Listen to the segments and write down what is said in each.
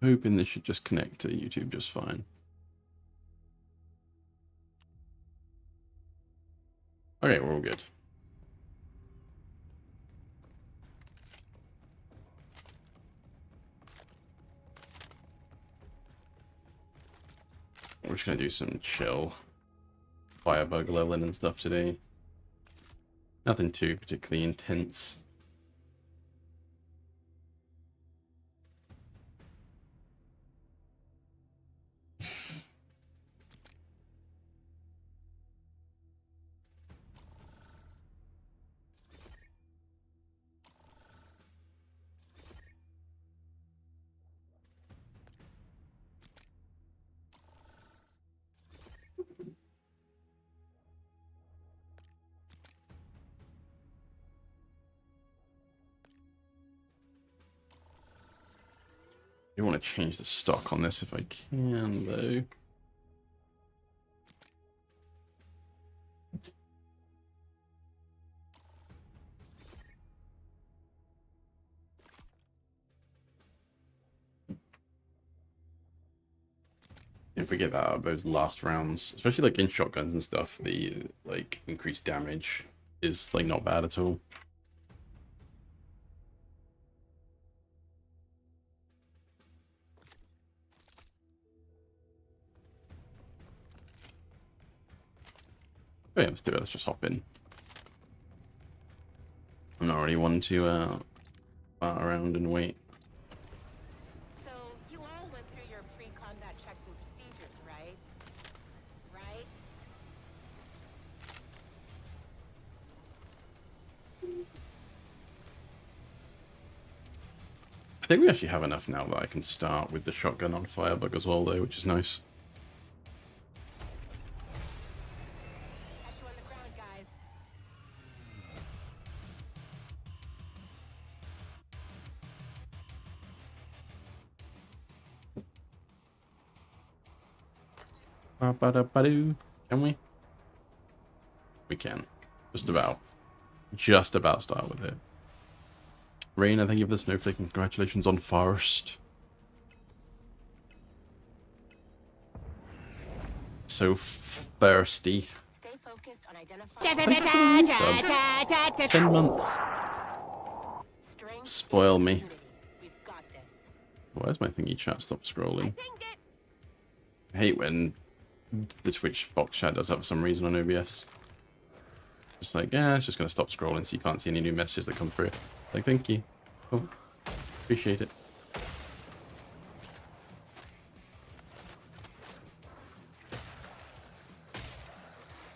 hoping this should just connect to YouTube just fine. Okay, we're all good. We're just gonna do some chill Firebug leveling and stuff today. Nothing too particularly intense. I want to change the stock on this if I can, though. If we get that out of those last rounds, especially like in shotguns and stuff, the like increased damage is like not bad at all. Oh yeah, let's do it. Let's just hop in. I'm not really one to fart around and wait. So you all went through your pre-combat checks and procedures, right? Right? I think we actually have enough now that I can start with the shotgun on Firebug as well, though, which is nice. Catch you on the ground, guys. Ba-ba-da-ba-doo. Can we? We can. Just about. Just about start with it. Raina, thank you for the snowflake and congratulations on first. So thirsty. Stay focused on identifying 10 months. strength. Spoil me. We've got this. Where's my thingy chat? Stop scrolling. Pinged it. I hate when the Twitch box chat does that for some reason on OBS. Just like, yeah, it's just going to stop scrolling so you can't see any new messages that come through. Like, thank you. Oh, appreciate it.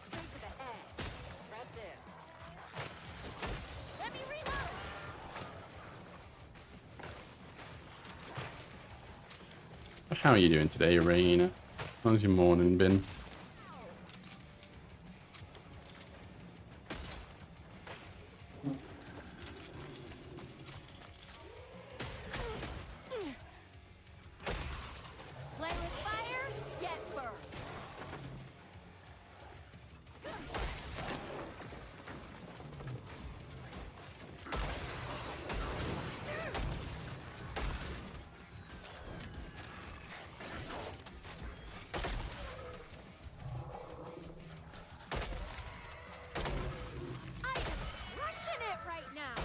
Straight to the head. Impressive. Let me reload. How are you doing today, Raina? How's your morning been? Play with fire, get burned. I am crushing it right now.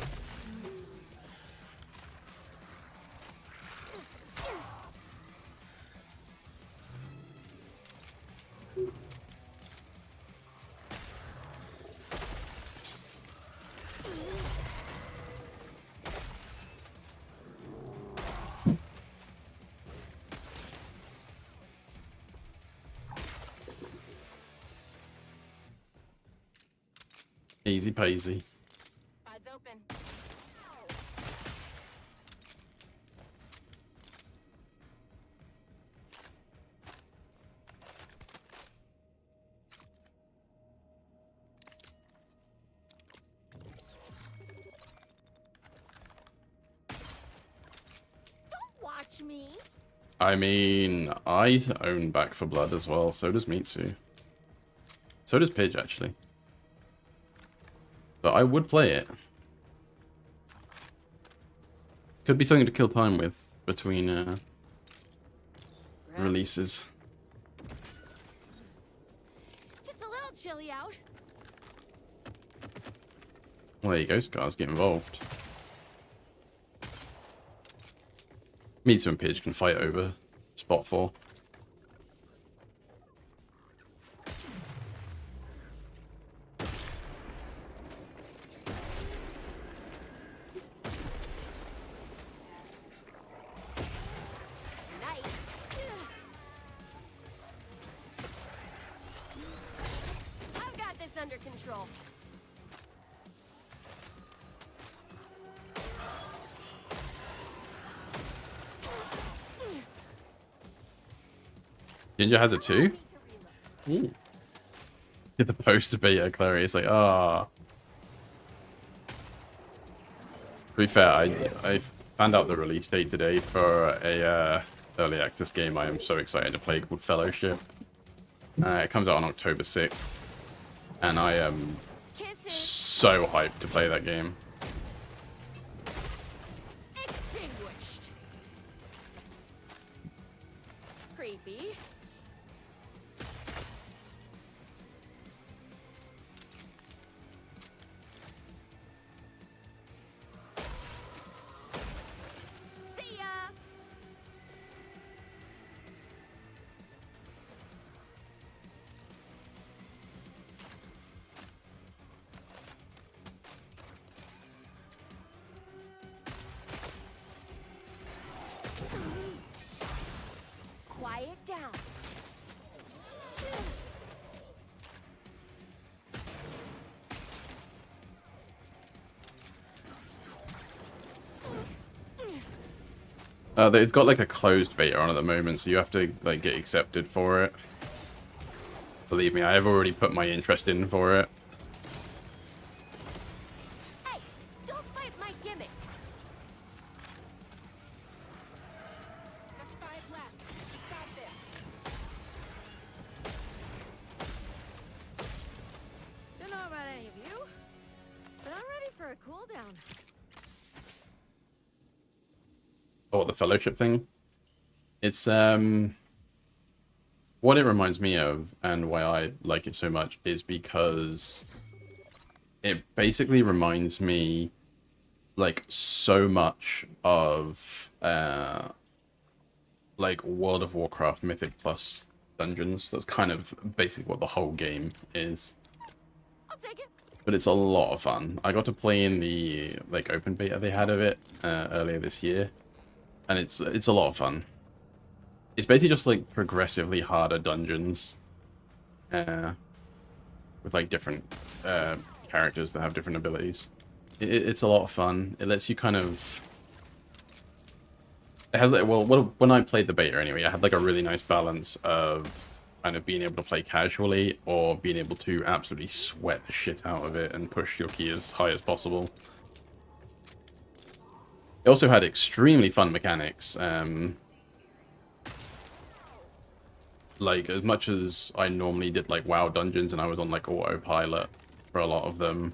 Easy peasy. Odds open. Don't watch me. I mean, I own Back for Blood as well, so does Mitsu. So does Pidge, actually. But I would play it. Could be something to kill time with between releases. Just a little chilly out. Well, there you go, Scars, get involved. Mitsu and Pidge can fight over spot 4. Nice. I've got this under control. Ginger has it too? Ooh. Get the poster beta, Clary. It's like, ah. To be fair, I found out the release date today for a early access game I am so excited to play called Fellowship. It comes out on October 6th, and I am so hyped to play that game. Extinguished. Creepy. See ya. Quiet down. They've got like a closed beta on at the moment, so you have to like get accepted for it. Believe me, I have already put my interest in for it. Hey, don't fight my gimmick. That's 5 left. You got this. Don't know about any of you, but I'm ready for a cooldown. Oh, the Fellowship thing? It's, what it reminds me of, and why I like it so much, is because it basically reminds me, like, so much of, like, World of Warcraft Mythic Plus dungeons. That's kind of basically what the whole game is. I'll take it. But it's a lot of fun. I got to play in the, like, open beta they had of it earlier this year. And it's a lot of fun. It's basically just like progressively harder dungeons, with like different characters that have different abilities. It's a lot of fun. It lets you kind of. It has like, well, when I played the beta anyway, I had like a really nice balance of kind of being able to play casually or being able to absolutely sweat the shit out of it and push your key as high as possible. It also had extremely fun mechanics. Like, as much as I normally did, like, WoW dungeons and I was on, like, autopilot for a lot of them,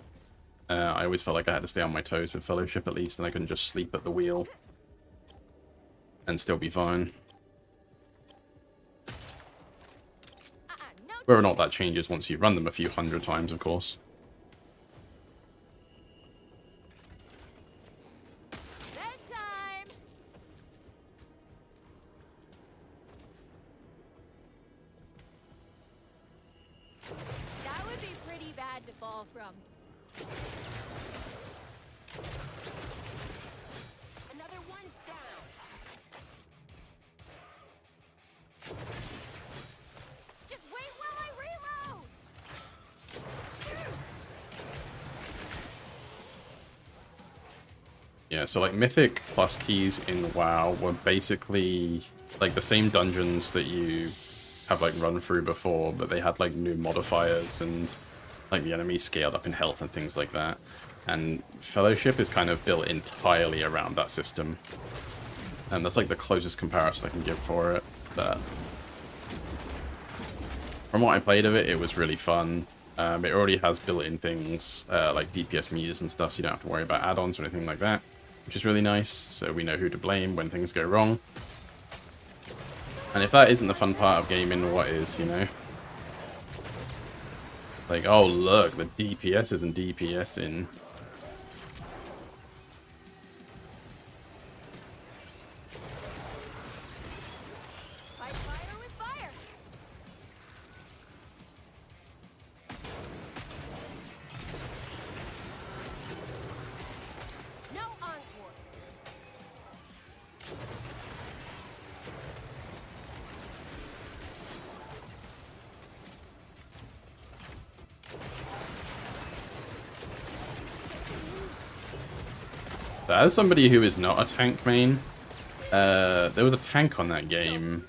I always felt like I had to stay on my toes with Fellowship at least, and I couldn't just sleep at the wheel and still be fine. No. Whether or not that changes once you run them a few hundred times, of course. Bedtime. That would be pretty bad to fall from. Another one's down. Just wait while I reload. Yeah, so like Mythic plus keys in WoW were basically like the same dungeons that you have like run through before, but they had like new modifiers and like the enemies scaled up in health and things like that. And Fellowship is kind of built entirely around that system. And that's like the closest comparison I can give for it. But from what I played of it, it was really fun. It already has built-in things like DPS meters and stuff, so you don't have to worry about add-ons or anything like that, which is really nice. So we know who to blame when things go wrong. And if that isn't the fun part of gaming, what is, you know? Like, oh look, the DPS isn't DPSing. Fight fire with fire. No encores. But as somebody who is not a tank main, there was a tank on that game,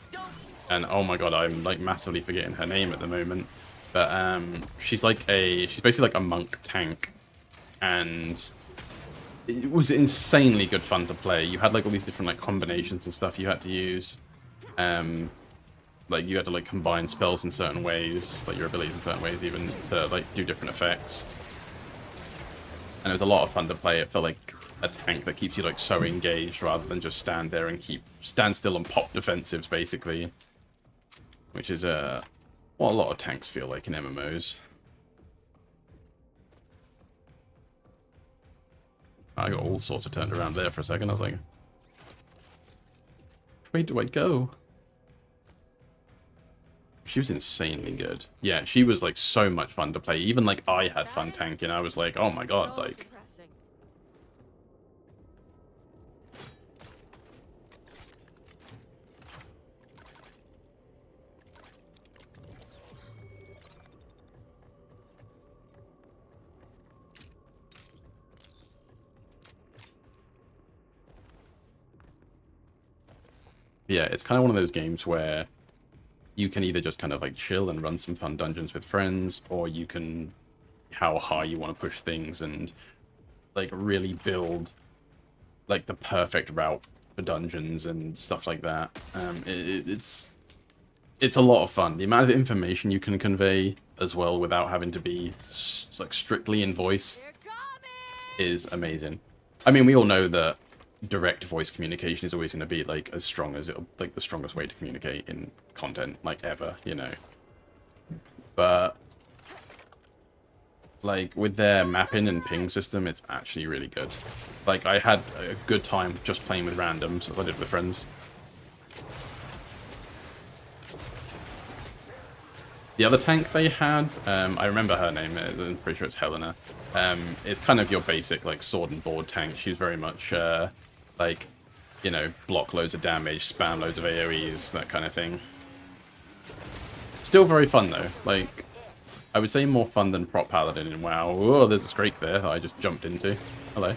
and oh my god, I'm like massively forgetting her name at the moment. But she's basically like a monk tank, and it was insanely good fun to play. You had like all these different like combinations of stuff you had to use. Like you had to like combine spells in certain ways, like your abilities in certain ways, even to like do different effects. And it was a lot of fun to play. It felt like a tank that keeps you like so engaged rather than just stand there and stand still and pop defensives basically, which is what a lot of tanks feel like in MMOs. I got all sorts of turned around there for a second. I was like, which way do I go? She was insanely good. Yeah, she was like so much fun to play. Even like I had fun tanking. I was like, oh my god, like. Yeah, it's kind of one of those games where you can either just kind of like chill and run some fun dungeons with friends, or you can how high you want to push things and like really build like the perfect route for dungeons and stuff like that. It's a lot of fun. The amount of information you can convey as well without having to be like strictly in voice is amazing. I mean, we all know that direct voice communication is always going to be like as strong as it'll like the strongest way to communicate in content like ever, you know. But like with their mapping and ping system, it's actually really good. Like I had a good time just playing with randoms as I did with friends. The other tank they had, I remember her name, I'm pretty sure it's Helena. It's kind of your basic like sword and board tank. She's very much like, you know, block loads of damage, spam loads of AoEs, that kind of thing. Still very fun though. Like, I would say more fun than Prop Paladin in WoW. Oh, there's a Scrake there that I just jumped into. Hello.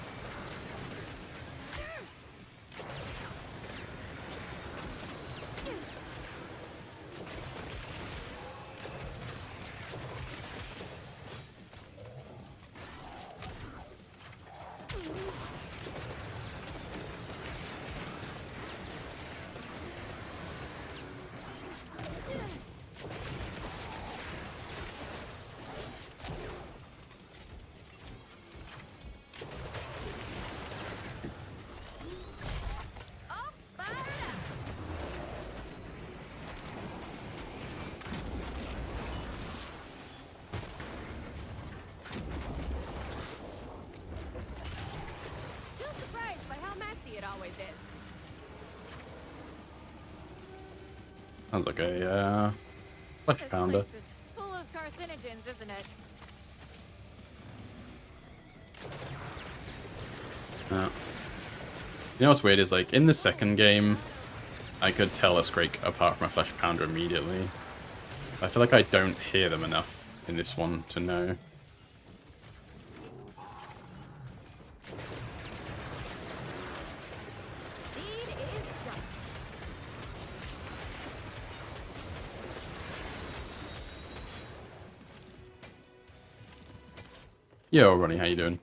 Sounds like a flesh pounder. This place is full of carcinogens, isn't it? Yeah. You know what's weird is like in the second game, I could tell a Scrake apart from a flesh pounder immediately. I feel like I don't hear them enough in this one to know. Yo, Ronnie, how you doing?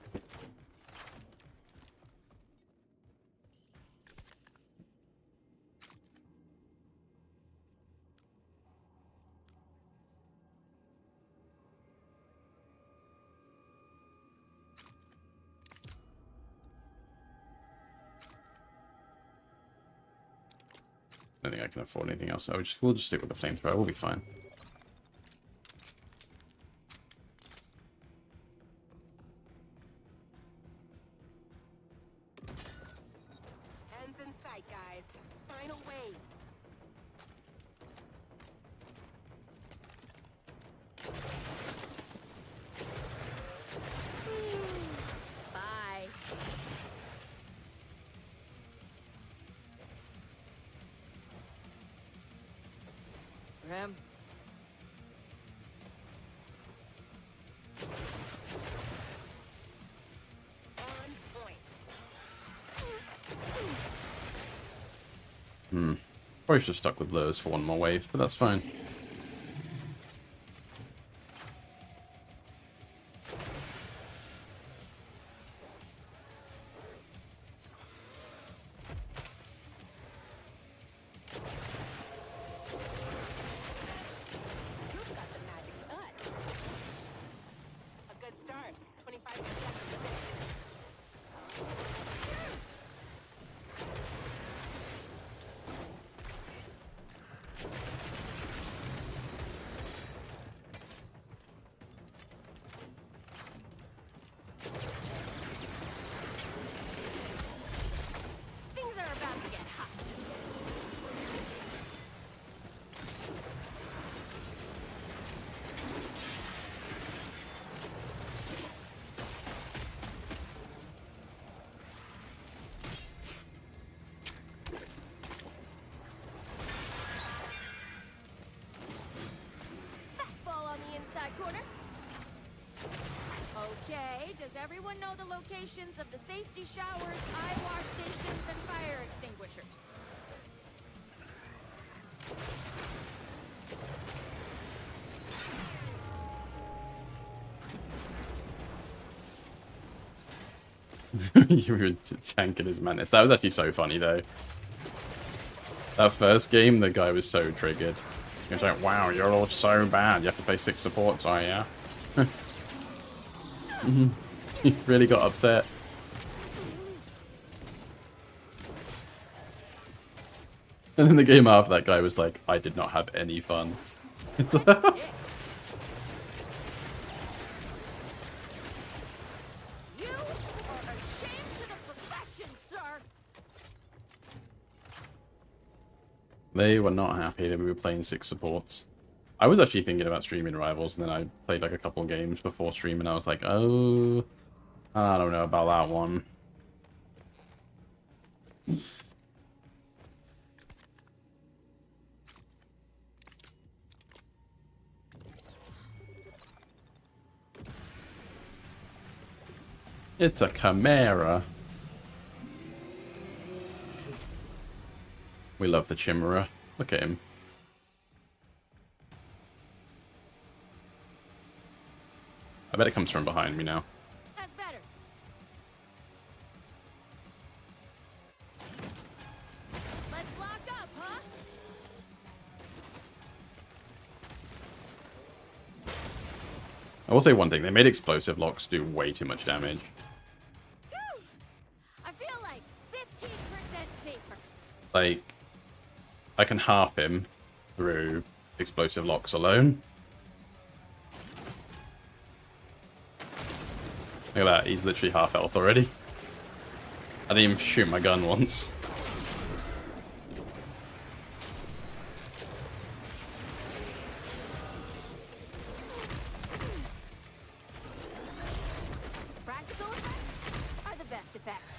I don't think I can afford anything else. So we'll just stick with the flamethrower. We'll be fine. Ends in sight, guys. Final wave. Bye. Ram. On point. Probably should have stuck with lures for one more wave, but that's fine. You've got the magic touch. A good start. 25 more seconds. Things are about to get hot. Fastball on the inside corner. Okay, does everyone know the locations of the safety showers, eye wash stations, and fire extinguishers? You were tanking his menace. That was actually so funny, though. That first game, the guy was so triggered. He was like, wow, you're all so bad. You have to play 6 supports, are ya? He really got upset. And then the game after, that guy was like, I did not have any fun. It's like, You are a shame to the profession, sir! they were not happy that we were playing 6 supports. I was actually thinking about streaming Rivals, and then I played like a couple games before stream, and I was like, oh, I don't know about that one. It's a chimera. We love the chimera. Look at him. I bet it comes from behind me now. That's better. Let's lock up, huh? I will say one thing. They made explosive locks do way too much damage. Phew! I feel like 15% safer. Like, I can half him through explosive locks alone. Look at that, he's literally half health already. I didn't even shoot my gun once. Practical effects are the best effects.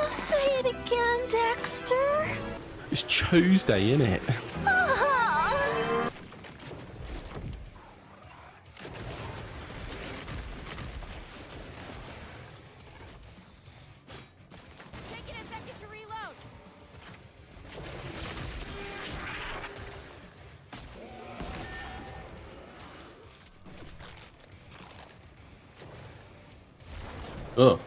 Say it again, Dexter. It's Tuesday, innit? Ah! Oh.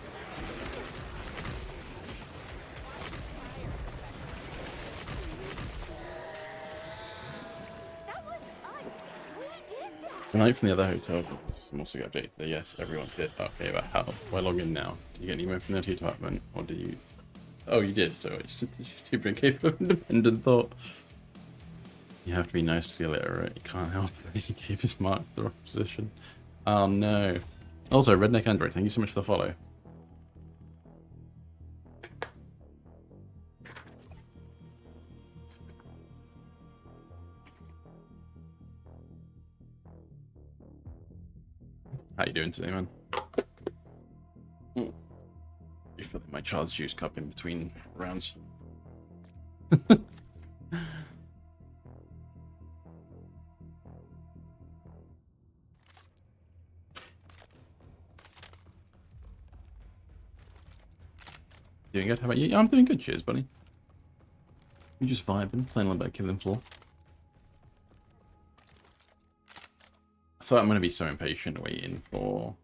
That was us. We did that. The night from the other hotel. Some also got updated. Yes, everyone did. Okay, about how? Why log in now? Did you get an email from the IT department, or did you? Oh, you did. So it's just stupid and capable of independent thought. You have to be nice to the illiterate. You can't help that he gave his mark the wrong position. Oh no. Also, Redneck Android, thank you so much for the follow. How you doing today, man? You feel like my child's juice cup in between rounds. Doing good? How about you? Yeah, I'm doing good, cheers, buddy. You just vibing, playing a little bit of Killing Floor. I thought I'm gonna be so impatient waiting for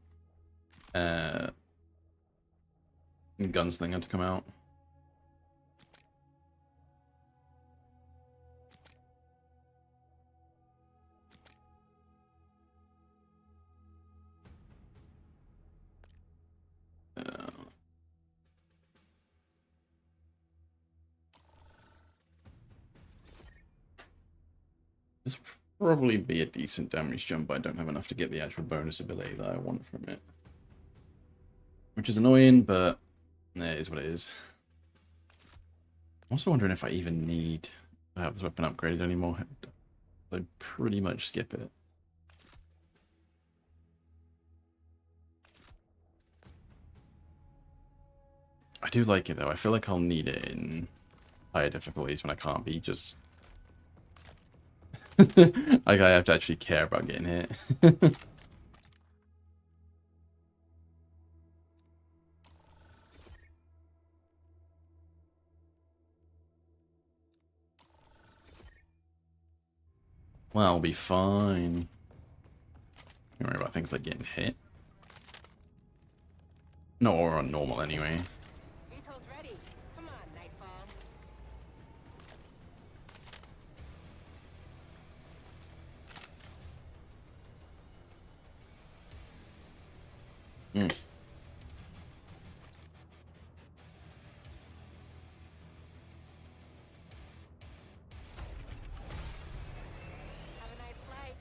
Gunslinger to come out. This will probably be a decent damage jump, but I don't have enough to get the actual bonus ability that I want from it. Which is annoying, but it is what it is. I'm also wondering if I even need to have this weapon upgraded anymore. I pretty much skip it. I do like it though. I feel like I'll need it in higher difficulties when I can't be just like I have to actually care about getting hit. Well, I'll be fine. Don't worry about things like getting hit. No, or on normal anyway. Vito's ready. Come on, Nightfall. Mm. Have a nice flight.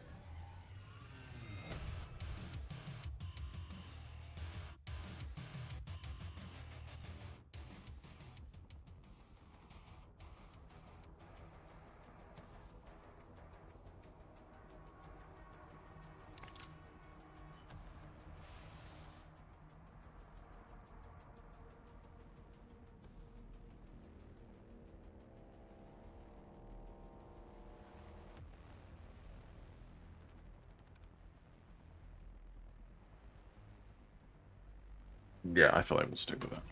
Yeah, I feel like we'll stick with that.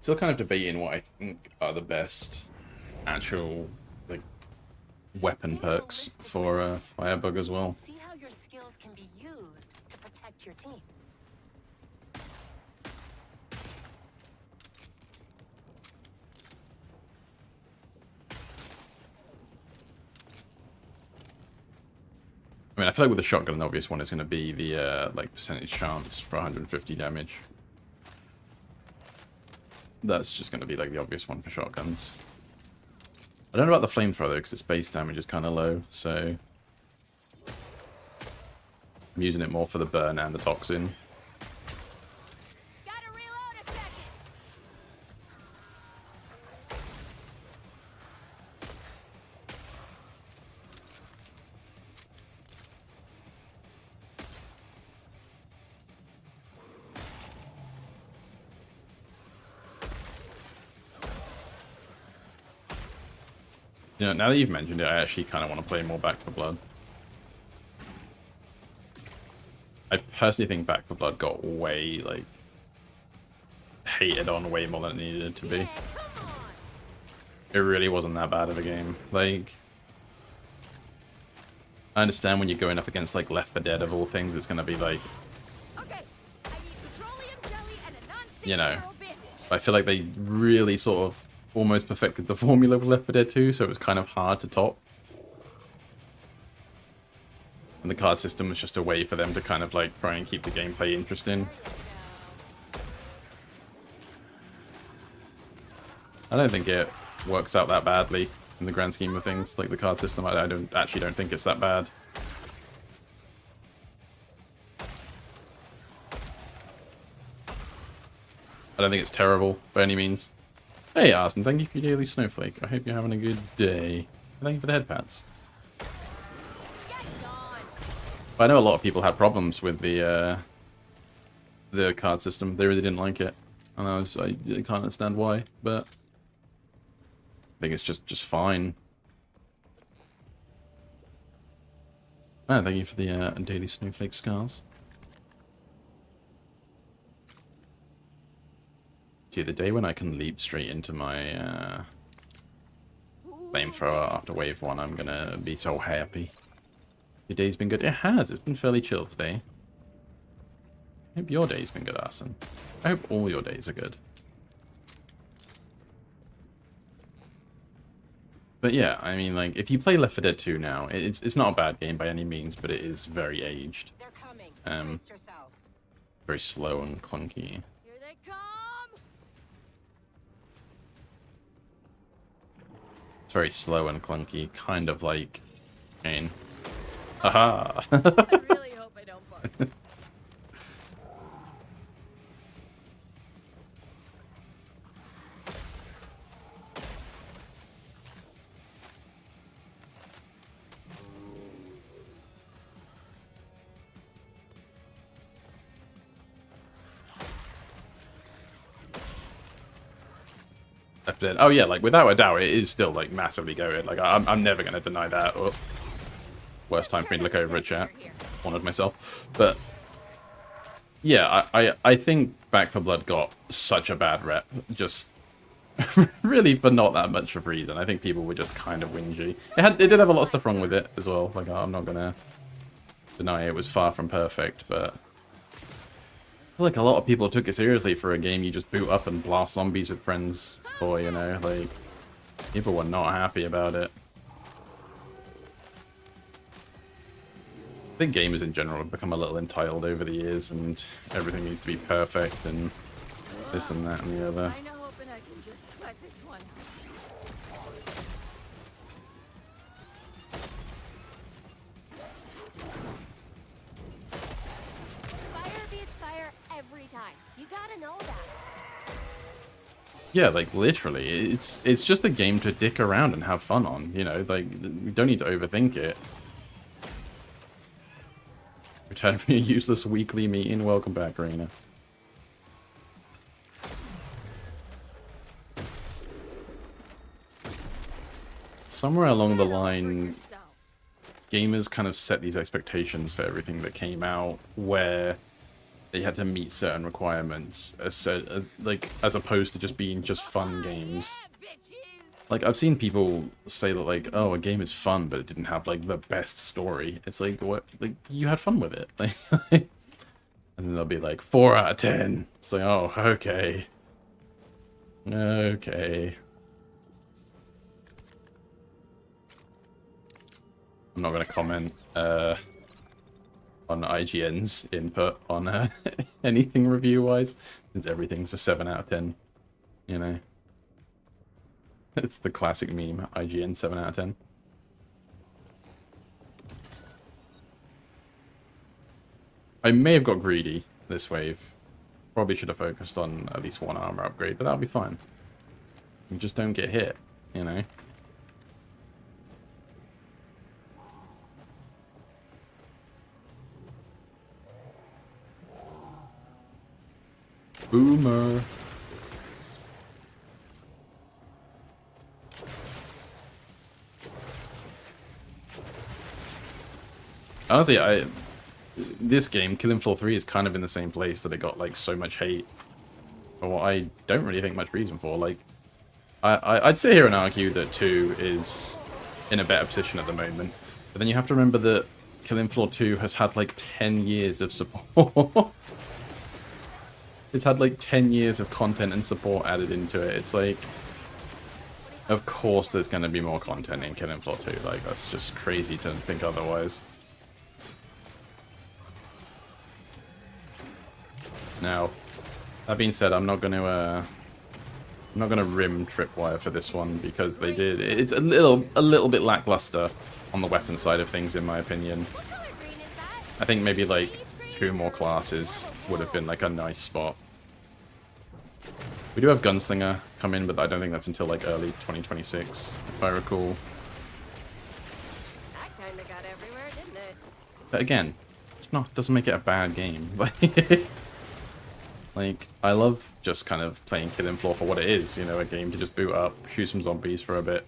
Still kind of debating what I think are the best actual like weapon perks for Firebug as well. See how your skills can be used to protect your team. I mean, I feel like with the shotgun, the obvious one is going to be the like percentage chance for 150 damage. That's just going to be like the obvious one for shotguns. I don't know about the flamethrower though, because its base damage is kind of low, so I'm using it more for the burn and the toxin. Gotta reload a second. You know, now that you've mentioned it, I actually kind of want to play more Back 4 Blood. I personally think Back 4 Blood got way, like, hated on way more than it needed to be. Yeah, come on. It really wasn't that bad of a game. Like, I understand when you're going up against, like, Left 4 Dead of all things, it's going to be, like, Okay. you know, I feel like they really sort of almost perfected the formula with Left 4 Dead 2, so it was kind of hard to top. And the card system was just a way for them to kind of like try and keep the gameplay interesting. I don't think it works out that badly in the grand scheme of things. Like the card system, I don't think it's that bad. I don't think it's terrible by any means. Hey Arson, thank you for your daily snowflake. I hope you're having a good day. Thank you for the head pats. I know a lot of people had problems with the card system. They really didn't like it, and I can't understand why, but I think it's just fine. Ah, thank you for the daily snowflake scars. See, the day when I can leap straight into my flamethrower after wave 1, I'm gonna be so happy. Your day's been good? It has. It's been fairly chill today. I hope your day's been good, Arson. I hope all your days are good. But yeah, I mean, like, if you play Left 4 Dead 2 now, it's not a bad game by any means, but it is very aged. They're coming. Brace yourselves. Very slow and clunky. Here they come. It's very slow and clunky, kind of like Jane. Haha! I really hope I don't bark. Left 4 Dead. Oh yeah, like without a doubt, it is still like massively goated. Like I'm never gonna deny that. Oh, worst time for me to look over at chat. Honored myself, but yeah, I think Back 4 Blood got such a bad rep, just really for not that much of reason. I think people were just kind of whingy. It did have a lot of stuff wrong with it as well. Like I'm not gonna deny it was far from perfect, but I feel like a lot of people took it seriously for a game you just boot up and blast zombies with friends for, you know, like, people were not happy about it. I think gamers in general have become a little entitled over the years, and everything needs to be perfect, and this and that and the other. I know, hoping I can just sweat this one. Fire beats fire every time. You gotta know that. Yeah, like literally, it's just a game to dick around and have fun on, you know, like, we don't need to overthink it. Return from your useless weekly meeting, welcome back, Reina. Somewhere along the line, gamers kind of set these expectations for everything that came out, where they had to meet certain requirements, like as opposed to just being just fun games. Like I've seen people say that like, oh, a game is fun, but it didn't have like the best story. It's like, what? Like you had fun with it, and then they'll be like 4 out of 10. It's like, oh, okay, okay. I'm not gonna comment on IGN's input on anything review-wise, since everything's a 7 out of 10, you know. It's the classic meme, IGN 7 out of 10. I may have got greedy this wave. Probably should have focused on at least one armor upgrade, but that'll be fine. You just don't get hit, you know. Boomer. Honestly, this game, Killing Floor 3, is kind of in the same place that it got like so much hate for what I don't really think much reason for. Like, I'd sit here and argue that 2 is in a better position at the moment, but then you have to remember that Killing Floor 2 has had like 10 years of support. It's had like 10 years of content and support added into it. It's like, of course there's going to be more content in Killing Floor 2. Like, that's just crazy to think otherwise. Now, that being said, I'm not going to rim Tripwire for this one because they did. It's a little bit lackluster on the weapon side of things, in my opinion. What color green is that? I think maybe like 2 more classes would have been like a nice spot. We do have Gunslinger come in, but I don't think that's until like early 2026, if I recall. That kind of got everywhere, didn't it? But again, it's not, doesn't make it a bad game. Like, I love just kind of playing Killing Floor for what it is, you know, a game to just boot up, shoot some zombies for a bit.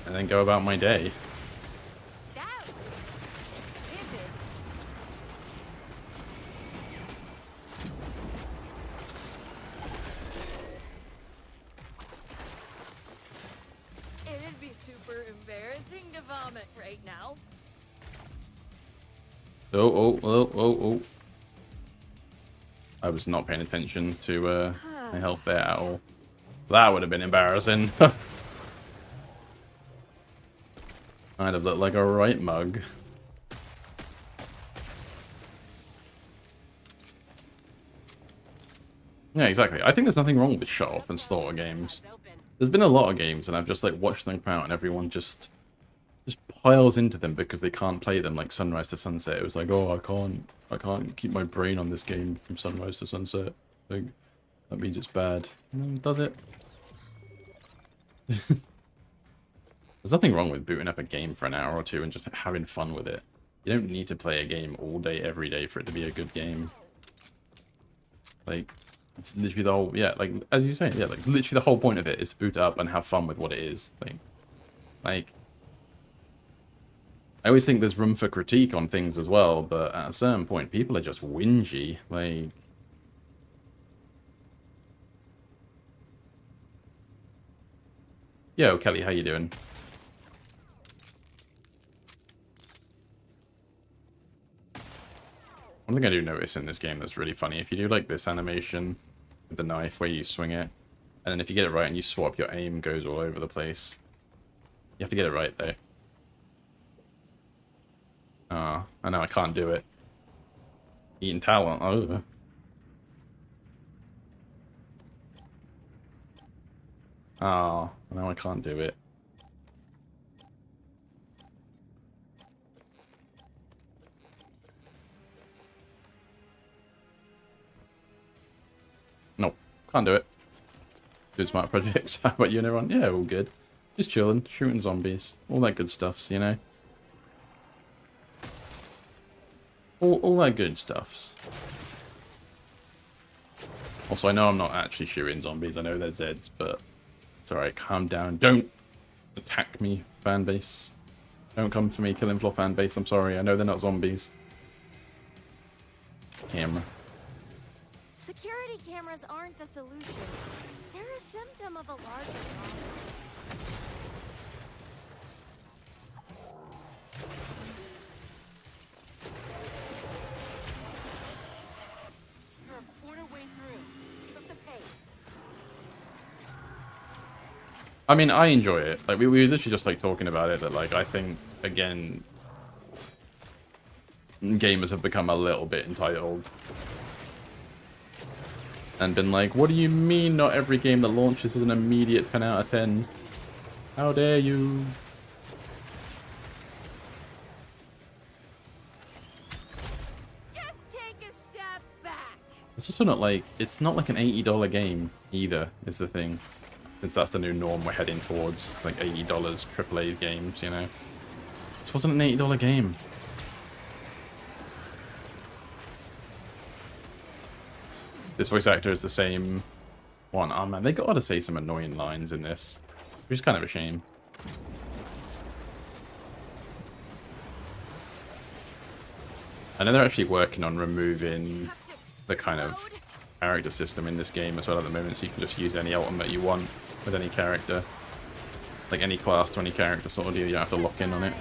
And then go about my day. That was vivid. It'd be super embarrassing to vomit right now. Oh. I was not paying attention to my health there at all. That would have been embarrassing. I'd have looked like a right mug. Yeah, exactly. I think there's nothing wrong with shut off and slaughter games. There's been a lot of games, and I've just like watched them come out, and everyone just piles into them because they can't play them like Sunrise to Sunset. It was like, oh, I can't keep my brain on this game from Sunrise to Sunset. Like, that means it's bad. Does it? There's nothing wrong with booting up a game for an hour or two and just having fun with it. You don't need to play a game all day, every day for it to be a good game. Like, it's literally the whole, yeah, like, as you say, yeah, like, literally the whole point of it is to boot up and have fun with what it is. Like, I always think there's room for critique on things as well, but at a certain point, people are just whingy. Like, yo, Kelly, how you doing? One thing I do notice in this game that's really funny, if you do like this animation with the knife where you swing it, and then if you get it right and you swap, your aim goes all over the place. You have to get it right, though. Ah, I know I can't do it. Eating talent. Oh. Ah, now I can't do it. No, can't do it. Good smart projects. How about you and everyone? Yeah, all good. Just chilling, shooting zombies, all that good stuffs, you know. All that good stuffs. Also, I know I'm not actually shooting zombies. I know they're Zeds, but it's alright. Calm down. Don't attack me, fanbase. Don't come for me, Killing Floor fanbase. I'm sorry. I know they're not zombies. Camera. Security cameras aren't a solution. They're a symptom of a larger problem. You're a quarter way through. Keep up the pace. I mean, I enjoy it. Like, we were literally just, like, talking about it, that, like, I think, again, gamers have become a little bit entitled. And been like, what do you mean not every game that launches is an immediate 10 out of 10? How dare you? Just take a step back. It's also not like, it's not like an $80 game either, is the thing. Since that's the new norm we're heading towards, like $80 AAA games, you know. This wasn't an $80 game. This voice actor is the same one. Oh man, they got to say some annoying lines in this, which is kind of a shame. I know they're actually working on removing the kind of character system in this game as well at the moment, so you can just use any ultimate you want with any character. Like any class to any character sort of deal, you don't have to lock in on it.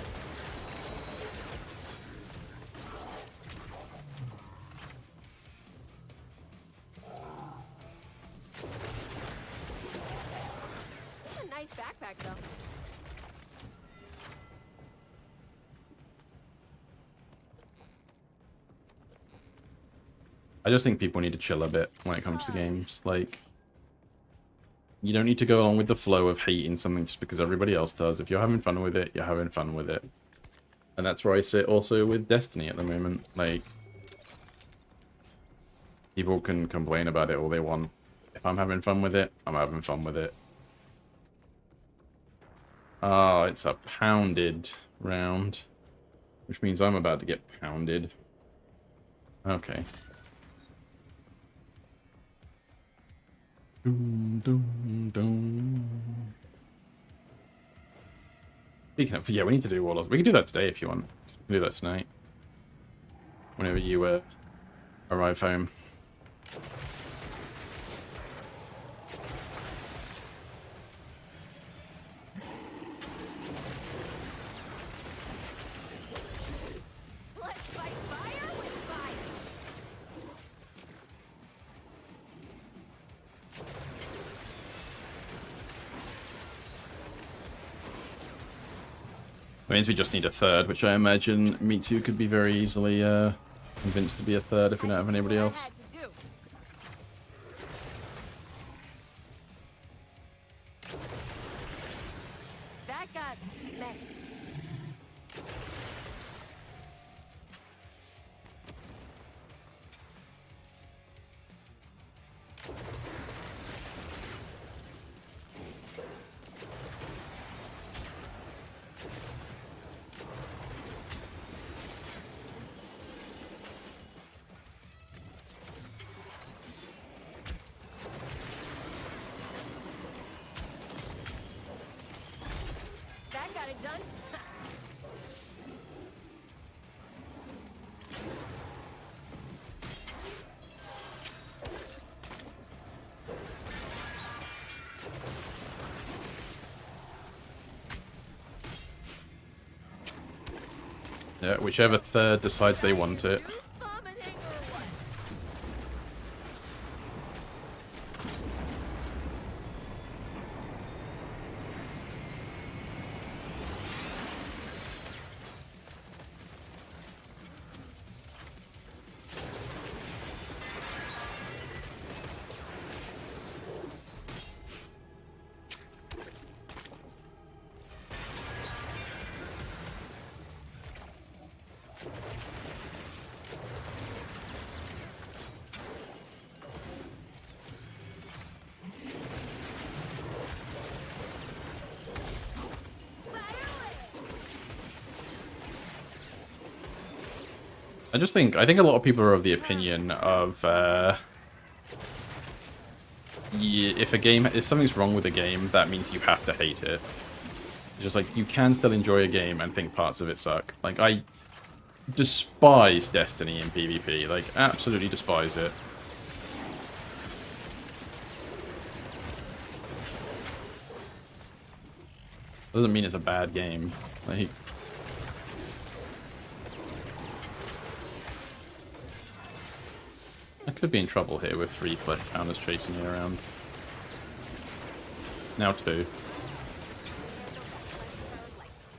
backpack though. I just think people need to chill a bit when it comes to games. Like, you don't need to go along with the flow of hating something just because everybody else does. If you're having fun with it, you're having fun with it. And that's where I sit also with Destiny at the moment. Like, people can complain about it all they want. If I'm having fun with it, I'm having fun with it. Oh, it's a pounded round. Which means I'm about to get pounded. Okay. Doom, doom, doom. Speaking of, yeah, we need to do Warlords. We can do that today if you want. We can do that tonight. Whenever you arrive home. Let's fight fire with fire. That means we just need a third, which I imagine Mitsu could be very easily convinced to be a third if we don't have anybody I else. had to do. That got messy. That got it done. Yeah, whichever third decides they want it. Use vomiting or what? I think a lot of people are of the opinion of if something's wrong with a game, that means you have to hate it. It's just like, you can still enjoy a game and think parts of it suck. Like, I despise Destiny in PvP, like, absolutely despise it. Doesn't mean it's a bad game. Like, I could be in trouble here with 3 flesh counters chasing me around. Now 2.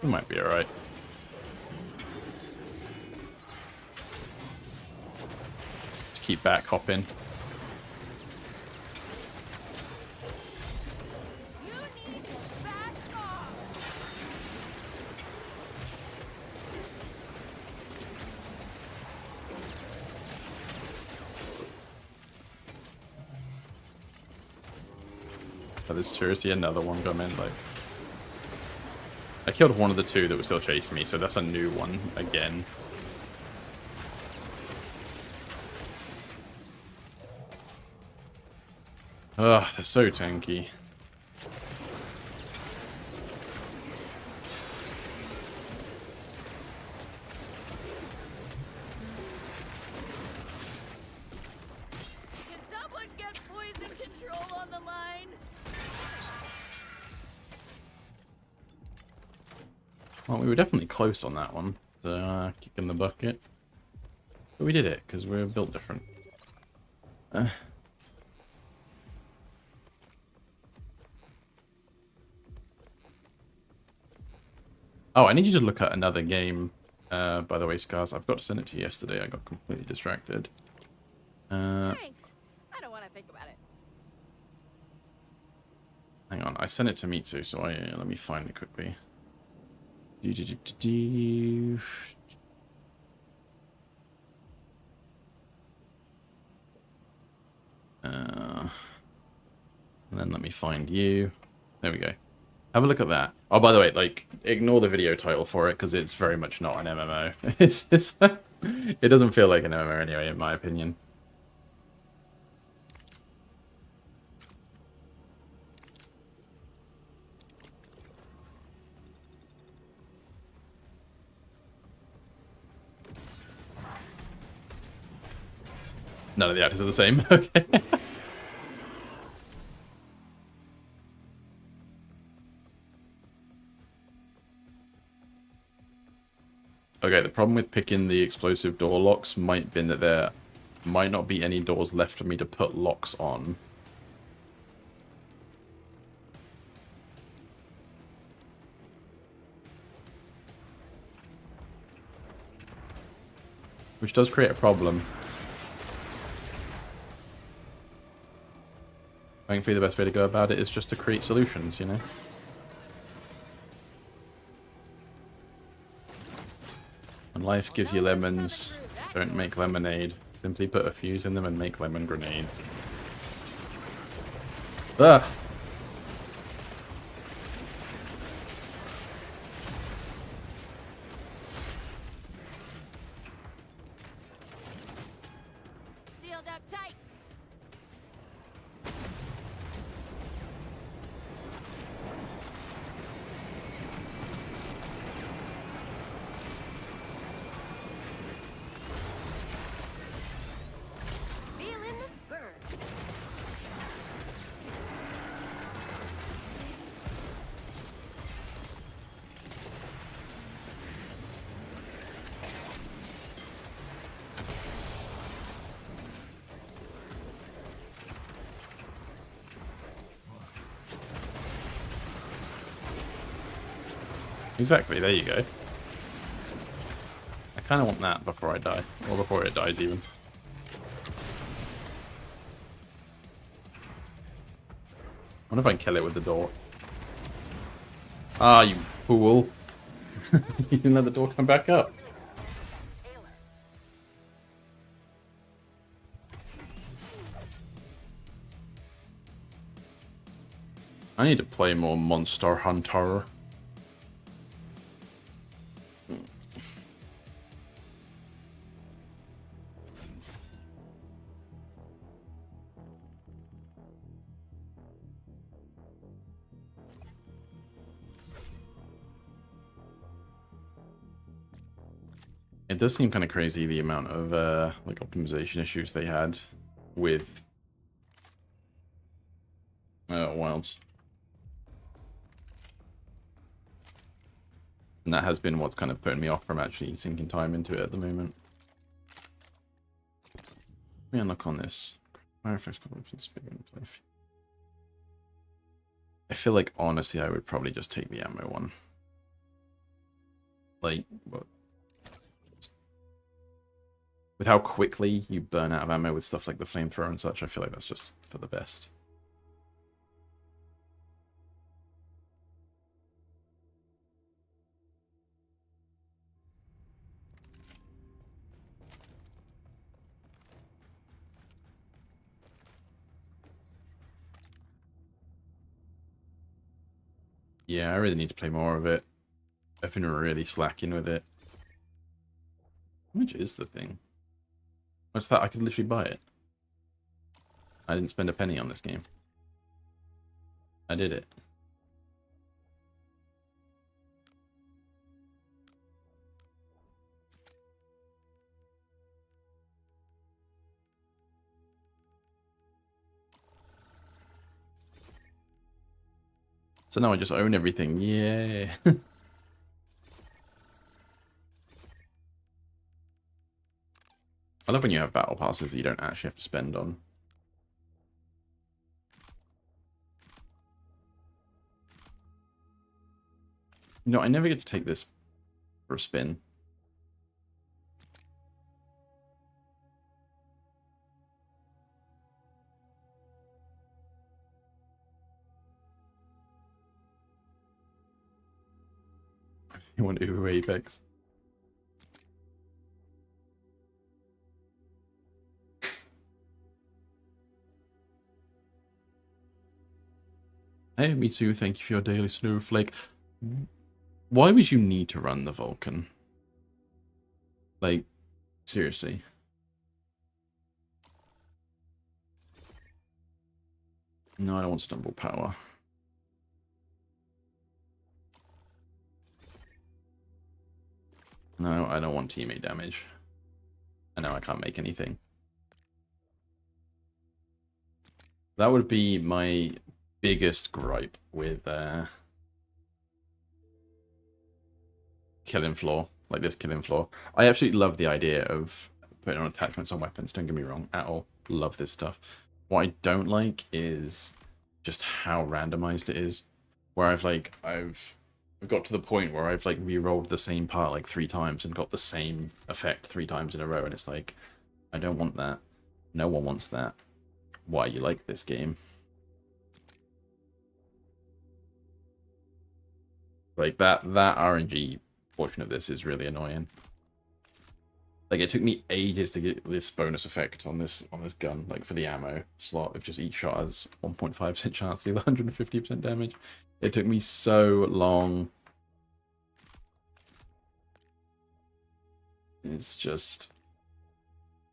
We might be alright. Just keep back hopping. You need to back off. Oh, there's seriously another one coming. Like, I killed one of the 2 that was still chasing me, so that's a new one again. Ugh, they're so tanky. Can someone get poison control on the line? Well, we were definitely close on that one. So, kick in the bucket. But we did it, because we're built different. Oh, I need you to look at another game. By the way, Scars, I've got to send it to you yesterday. I got completely distracted. Thanks. I don't want to think about it. Hang on, I sent it to Mitsu, so let me find it quickly. And then let me find you. There we go. Have a look at that. Oh, by the way, like, ignore the video title for it, because it's very much not an MMO. It doesn't feel like an MMO anyway, in my opinion. None of the actors are the same. Okay. Okay, the problem with picking the explosive door locks might be that there might not be any doors left for me to put locks on. Which does create a problem. Thankfully, the best way to go about it is just to create solutions, you know? When life gives you lemons, don't make lemonade. Simply put a fuse in them and make lemon grenades. Ah! Sealed up tight. Feeling the burn. Exactly, there you go. I kind of want that before I die. Or before it dies, even. I wonder if I can kill it with the door. Ah, you fool. You didn't let the door come back up. I need to play more Monster Hunter. It does seem kind of crazy the amount of like optimization issues they had with Wilds. And that has been what's kind of putting me off from actually sinking time into it at the moment. Let me unlock on this. I feel like, honestly, I would probably just take the ammo one. Like, what? With how quickly you burn out of ammo with stuff like the flamethrower and such, I feel like that's just for the best. Yeah, I really need to play more of it. I've been really slacking with it. How much is the thing? What's that? I could literally buy it. I didn't spend a penny on this game. I did it. So now I just own everything. Yeah. I love when you have battle passes that you don't actually have to spend on. No, I never get to take this for a spin. You want Uber Apex? Hey, me too. Thank you for your daily snowflake. Why would you need to run the Vulcan? Like, seriously. No, I don't want stumble power. No, I don't want teammate damage. I know I can't make anything. That would be my biggest gripe with killing floor, like this killing floor. I absolutely love the idea of putting on attachments on weapons, don't get me wrong, at all. Love this stuff. What I don't like is just how randomized it is. Where I've got to the point where I've like re-rolled the same part like 3 times and got the same effect 3 times in a row, and it's like, I don't want that. No one wants that. Why you like this game? Like that RNG portion of this is really annoying. Like it took me ages to get this bonus effect on this gun, like for the ammo slot of just each shot has 1.5% chance to deal 150% damage. It took me so long. It's just,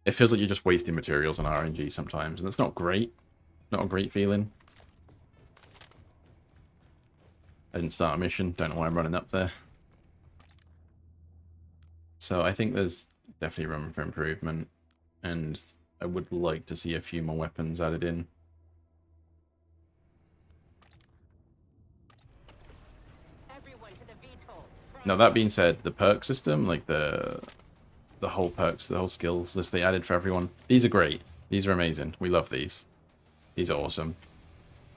it feels like you're just wasting materials on RNG sometimes, and that's not great. Not a great feeling. I didn't start a mission, don't know why I'm running up there. So I think there's definitely room for improvement, and I would like to see a few more weapons added in. Everyone to the VTOL. Now that being said, the perk system, like the whole perks, the whole skills list they added for everyone, these are great. These are amazing. We love these. These are awesome.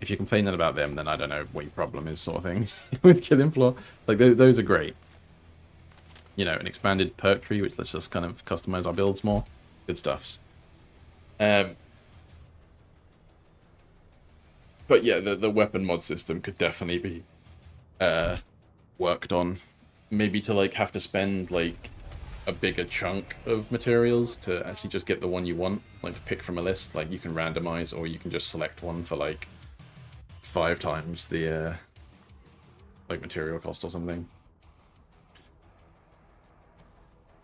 If you're complaining about them, then I don't know what your problem is, sort of thing, with killing floor. Like, those are great. You know, an expanded perk tree, which lets us kind of customize our builds more. Good stuffs. But yeah, the weapon mod system could definitely be worked on. Maybe to, like, have to spend, like, a bigger chunk of materials to actually just get the one you want. Like, to pick from a list. Like, you can randomize, or you can just select one for, like, 5 times the like material cost or something.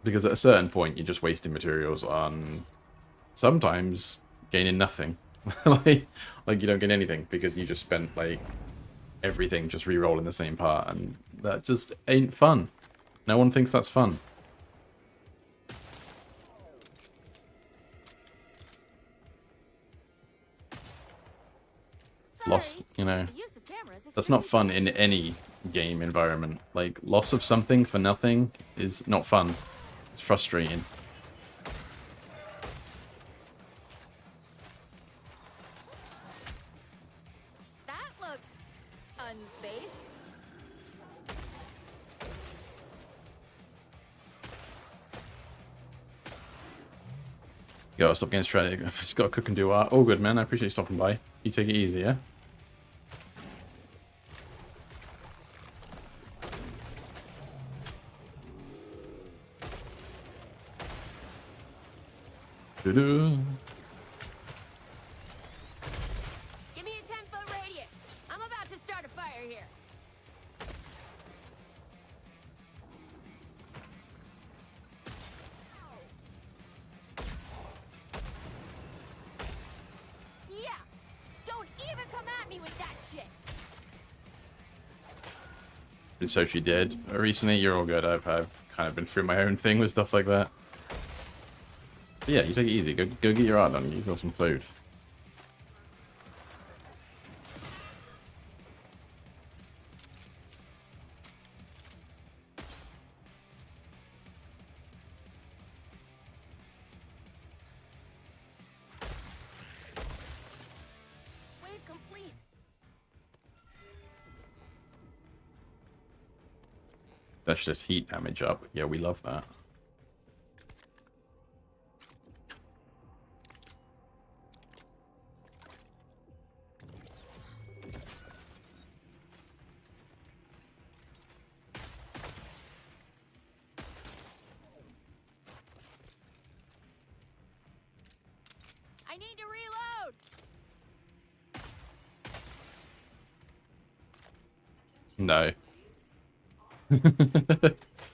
Because at a certain point you're just wasting materials on sometimes gaining nothing. like you don't get anything because you just spent like everything just re-rolling the same part, and that just ain't fun. No one thinks that's fun. Loss, you know, that's not fun in any game environment. Like, loss of something for nothing is not fun. It's frustrating. That looks unsafe. Yo, stop getting straight. I've just got to cook and do art. All good, man. I appreciate you stopping by. You take it easy, yeah? Doo-doo. Give me a 10-foot radius. I'm about to start a fire here. Yeah. Don't even come at me with that shit. Been socially dead recently. You're all good. I've kind of been through my own thing with stuff like that. But yeah, you take it easy. Go get your art done. Get yourself some food. Wave complete. That's just heat damage up. Yeah, we love that. I need to reload. No.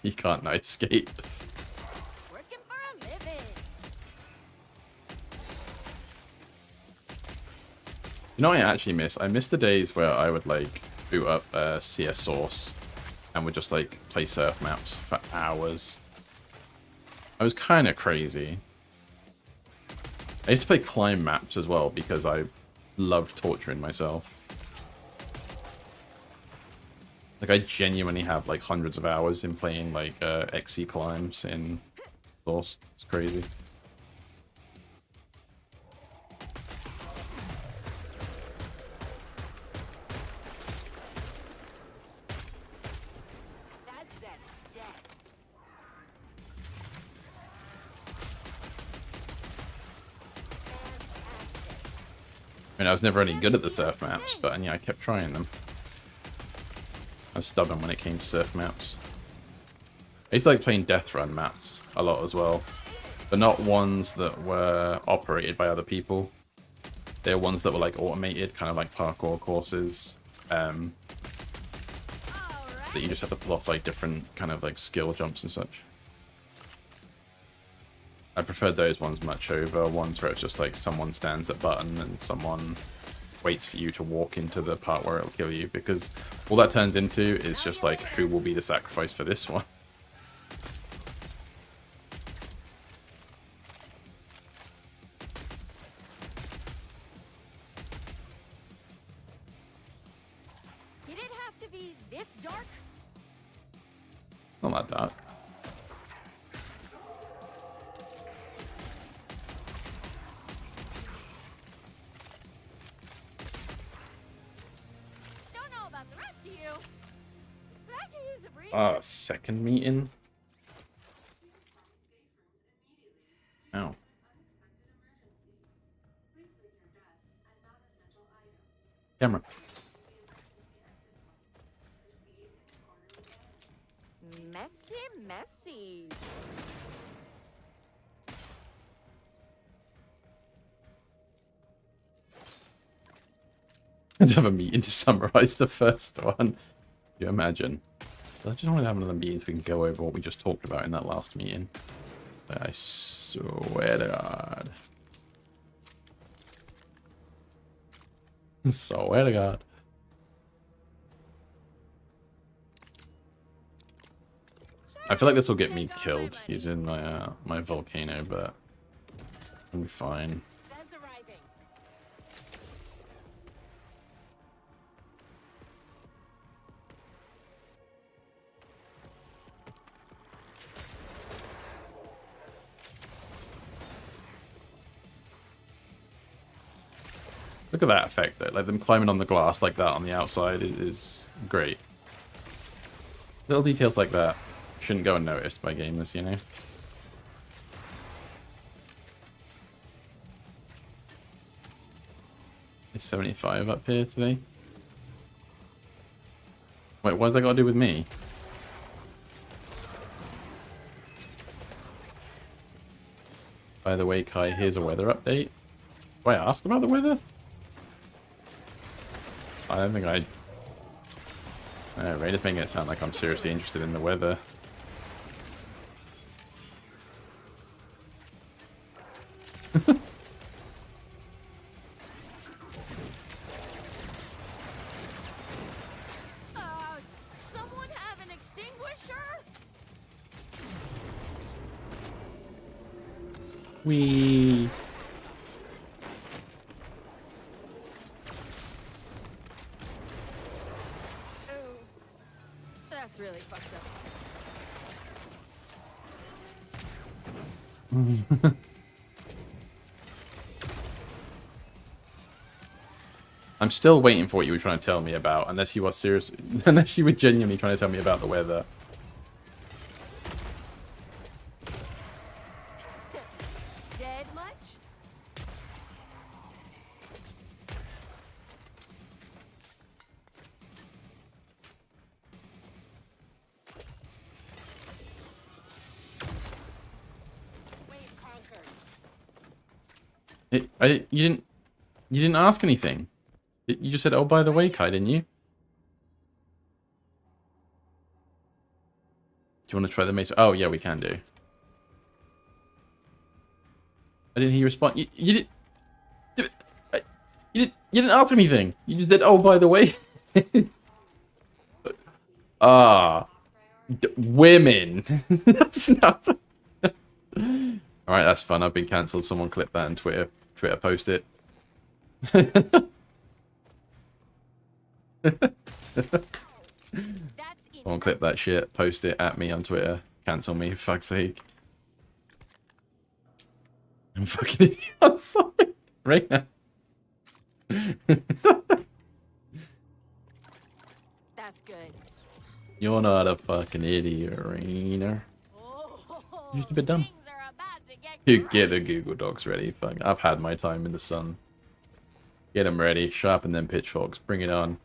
You can't knife skate. Working for a living. You know what I actually miss? I miss the days where I would like boot up CS Source and would just like play surf maps for hours. I was kind of crazy. I used to play climb maps as well because I loved torturing myself. Like, I genuinely have, like, hundreds of hours in playing, like, XC climbs in Source. It's crazy. That Zet's dead. Fantastic. I mean, I was never any good at the surf maps, but, yeah, I kept trying them. I was stubborn when it came to surf maps. I used to like playing Death Run maps a lot as well. But not ones that were operated by other people. They're ones that were like automated, kind of like parkour courses. That you just have to pull off like different kind of like skill jumps and such. I preferred those ones much over ones where it's just like someone stands at button and someone waits for you to walk into the part where it'll kill you, because all that turns into is just like, who will be the sacrifice for this one? Did it have to be this dark? Not that dark. Don't know about the rest of you, but I could use a breather. Ah, second meeting? Ow. Camera. Messy. I'd have a meeting to summarize the first one. Can you imagine? I just want to have another meeting so we can go over what we just talked about in that last meeting. I swear to God. Swear to God. I feel like this will get me killed using my my volcano, but I'm fine. Zed's arriving. Look at that effect though, like them climbing on the glass like that on the outside is great. Little details like that shouldn't go unnoticed by gamers, you know? Is 75 up here today? Wait, what's that got to do with me? By the way, Kai, here's a weather update. Do I ask about the weather? I don't think I... Raider's making it sound like I'm seriously interested in the weather. Someone have an extinguisher? Wee. Oh, that's really fucked up. I'm still waiting for what you were trying to tell me about, unless you are serious, unless you were genuinely trying to tell me about the weather. You didn't ask anything. You just said, "Oh, by the way, Kai," didn't you? Do you want to try the mace? Oh, yeah, we can do. I didn't hear you respond. You didn't. You didn't ask anything. You just said, "Oh, by the way." Ah, women. That's not. All right, that's fun. I've been cancelled. Someone clip that on Twitter. Twitter post it. Someone clip that shit. Post it at me on Twitter. Cancel me. For fuck's sake. I'm fucking idiot. I'm sorry. Right now. That's good. You're not a fucking idiot, Rainer. Oh, You're just a bit dumb. things are about to get You get the crazy. Google Docs ready. Fuck. I've had my time in the sun. Get them ready. Sharpen them pitchforks. Bring it on.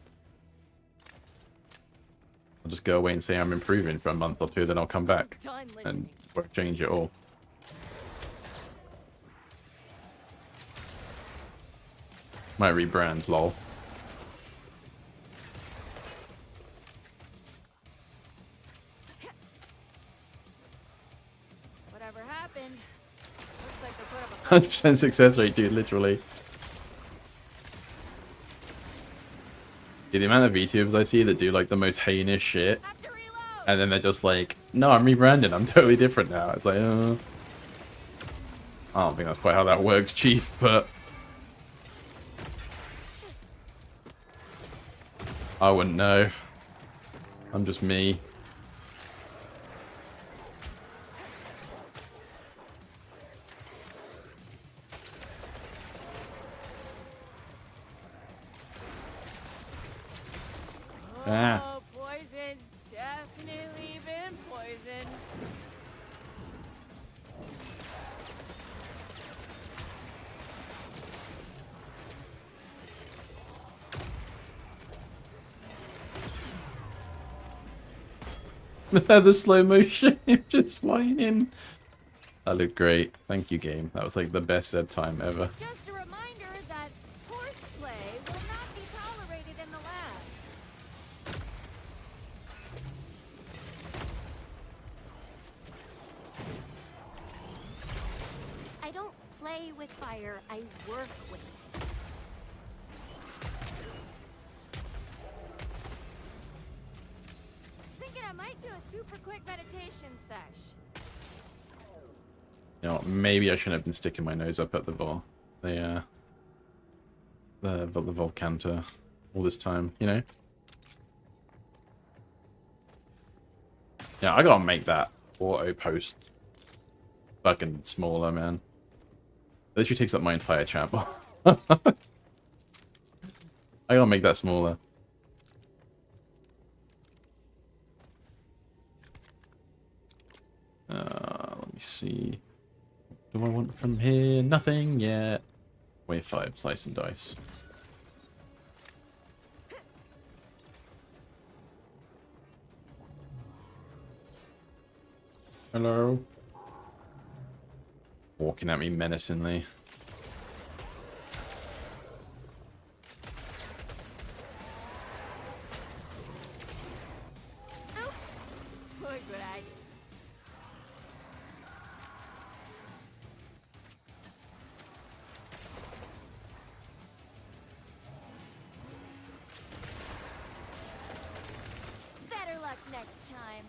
I'll just go away and say I'm improving for a month or two, then I'll come back Done listening. and won't change it all. Might rebrand, lol. Whatever happened? Looks like they put up a 100% success rate, dude, literally. Yeah, the amount of VTubers I see that do like the most heinous shit, Have to reload. and then they're just like, no, I'm rebranding, I'm totally different now. It's like, I don't think that's quite how that works, Chief, but I wouldn't know. I'm just me. Ah. Oh, poisoned. Definitely been poisoned. The slow motion, just flying in. That looked great. Thank you, game. That was like the best Zed time ever. Just a reminder that horseplay will not be tolerated in the lab. I don't play with fire, I work with it. Was thinking I might do a super quick meditation sesh. You know, maybe I shouldn't have been sticking my nose up at the Volcanter all this time, you know? Yeah, I gotta make that auto post fucking smaller, man. It literally takes up my entire chat bar. I gotta make that smaller. Let me see. What do I want from here? Nothing yet. Wave 5, slice and dice. Hello. Walking at me menacingly. Oops. Look what I... Better luck next time.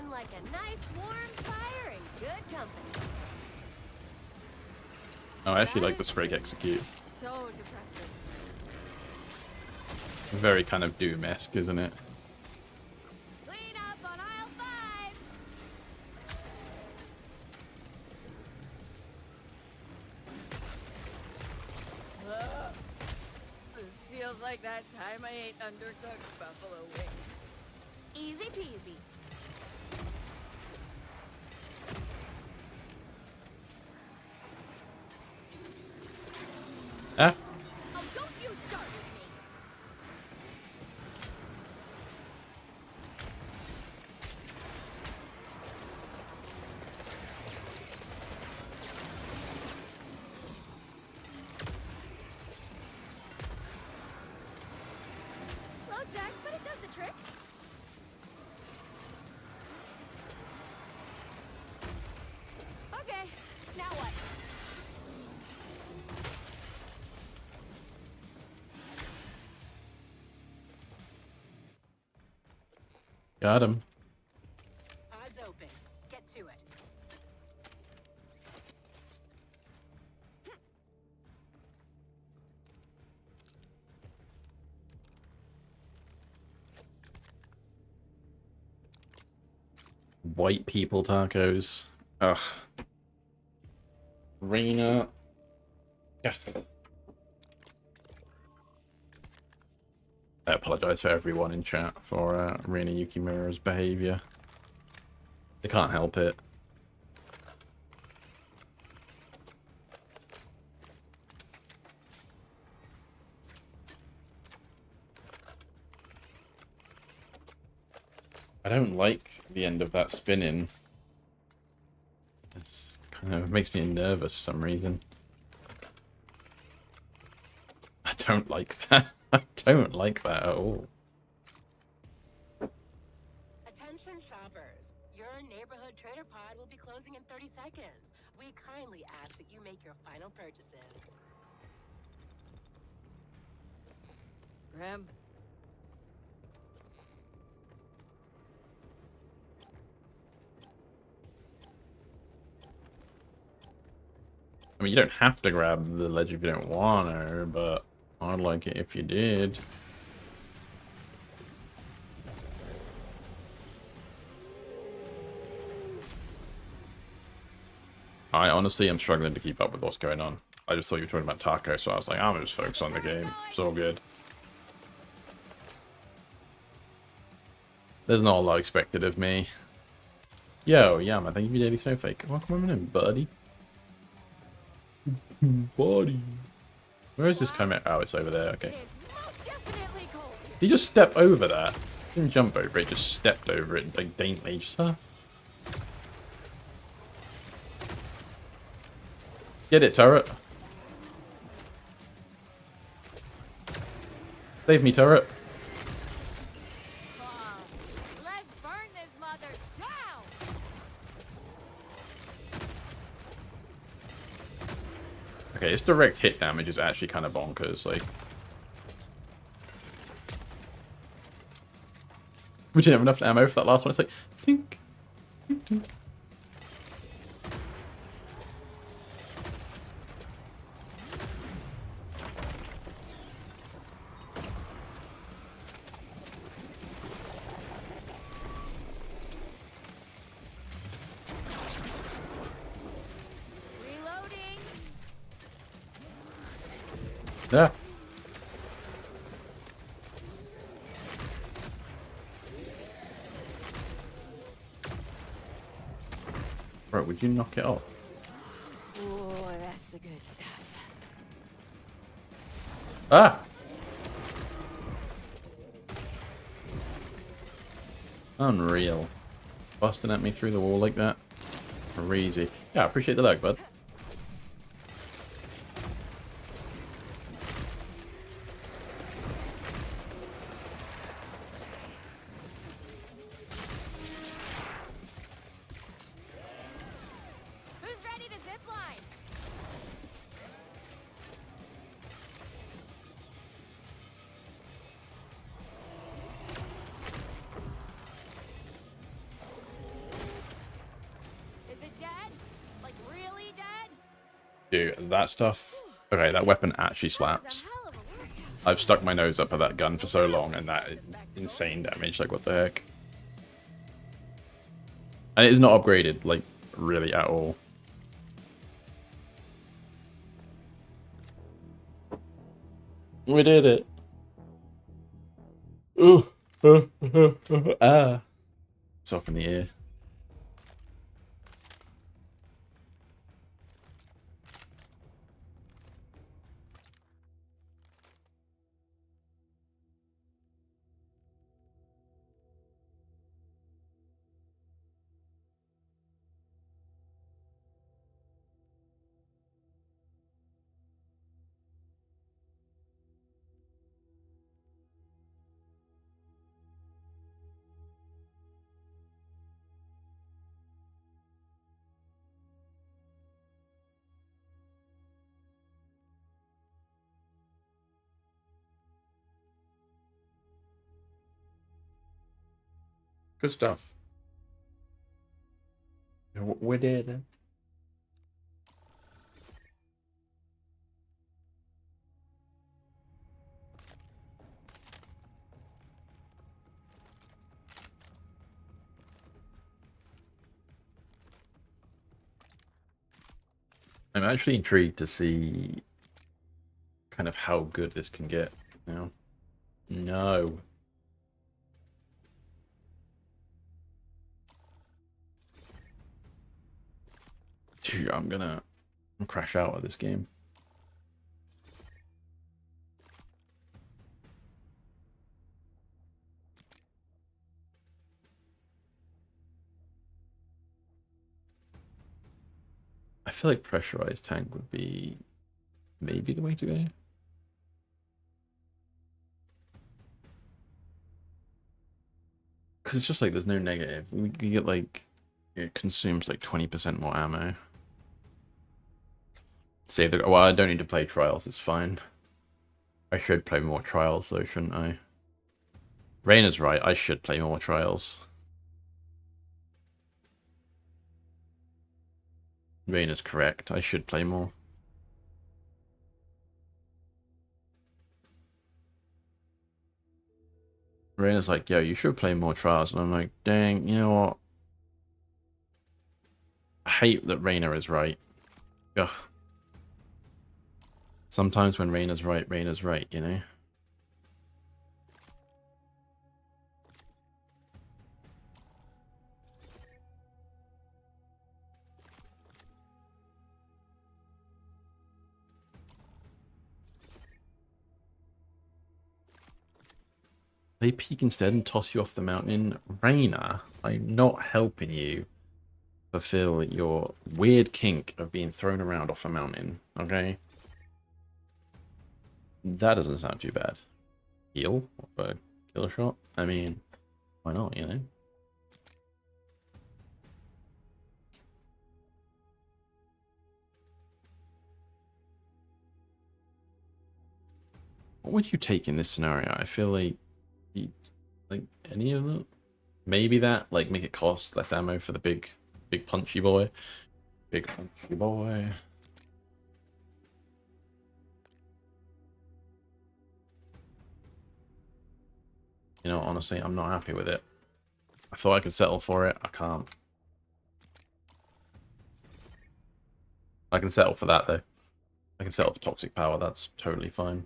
nothing like a nice warm fire and good company. Oh, I actually like the Sprig Execute. So depressing. Very kind of Doom-esque, isn't it? Clean up on aisle 5. This feels like that time I ate undercooked buffalo wings. Easy peasy. Ah, Oh, don't you start with me. Low tech, but it does the trick. Okay, now what? got him. Pods open. Get to it. White people tacos. Ugh. Rena. Yeah. I apologize for everyone in chat for Rena Yukimura's behavior. They can't help it. I don't like the end of that spinning. It's kind of makes me nervous for some reason. I don't like that. I don't like that at all. Attention shoppers. Your neighborhood trader pod will be closing in 30 seconds. We kindly ask that you make your final purchases. Graham, I mean, you don't have to grab the ledge if you don't want to, but I'd like it if you did. I honestly am struggling to keep up with what's going on. I just thought you were talking about taco, so I was like, I'm just focused on the game. It's all good. There's not a lot expected of me. Yo, Yama, thank you for daily snowflake. Welcome on in, buddy. Buddy. Where is this coming? Oh, it's over there. Okay. It is most definitely cold here. He just stepped over that. Didn't jump over it, just stepped over it like daintily. Just, huh? Get it, turret. Save me, turret. Let's burn this mother down. Okay, its direct hit damage is actually kind of bonkers. Like, we didn't have enough ammo for that last one. It's like, tink, tink, tink. Reloading. Yeah. Bro, would you knock it off? oh, that's the good stuff. Ah! Unreal. Busting at me through the wall like that. Crazy. Yeah, I appreciate the lag, bud. Who's ready to zip line? Dude, that stuff... Okay, that weapon actually That was slaps. a hell of a workout. I've stuck my nose up at that gun for so long, and that is insane damage. Like, what the heck? And it is not upgraded, like, really at all. We did it. Ooh. Ah. It's up in the air. Good stuff. We did it. I'm actually intrigued to see kind of how good this can get now. No. Dude, I'm gonna crash out of this game. I feel like pressurized tank would be maybe the way to go. Because it's just like there's no negative. We get like, it consumes like 20% more ammo. Save the... Well, I don't need to play trials, it's fine. I should play more trials though, shouldn't I? Raina's right, I should play more trials. Raina's correct, I should play more. Raina's like, yo, you should play more trials. And I'm like, dang, you know what? I hate that Raina is right. Ugh. Sometimes when Raina's right, you know? They peek instead and toss you off the mountain. Raina, I'm not helping you fulfill your weird kink of being thrown around off a mountain, okay? That doesn't sound too bad. Heal? Or a killer shot? I mean, why not, you know? What would you take in this scenario? I feel like like any of them. Maybe that, like, make it cost less ammo for the big punchy boy. Big punchy boy. You know, honestly, I'm not happy with it. I thought I could settle for it. I can't. I can settle for that, though. I can settle for toxic power. That's totally fine.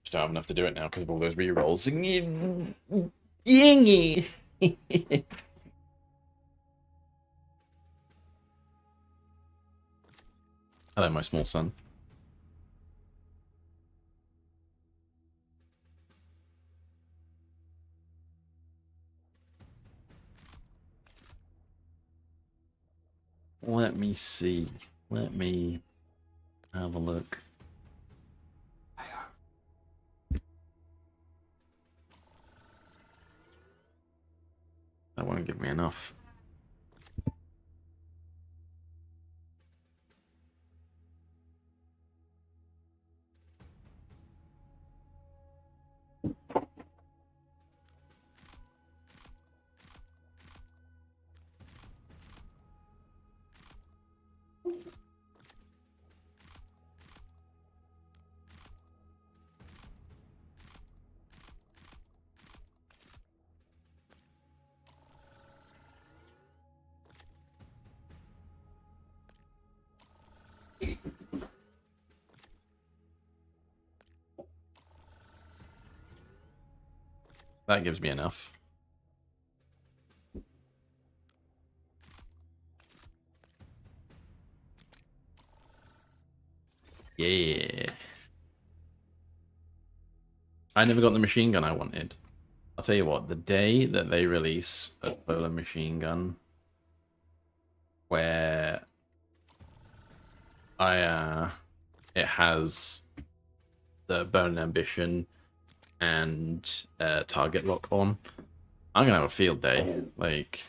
Just don't have enough to do it now because of all those rerolls. Yingy! Hello, my small son. Let me see. Let me have a look. That won't give me enough. That gives me enough. Yeah. I never got the machine gun I wanted. I'll tell you what, the day that they release a solar machine gun where it has the Burning Ambition and target lock on, I'm gonna have a field day. Like,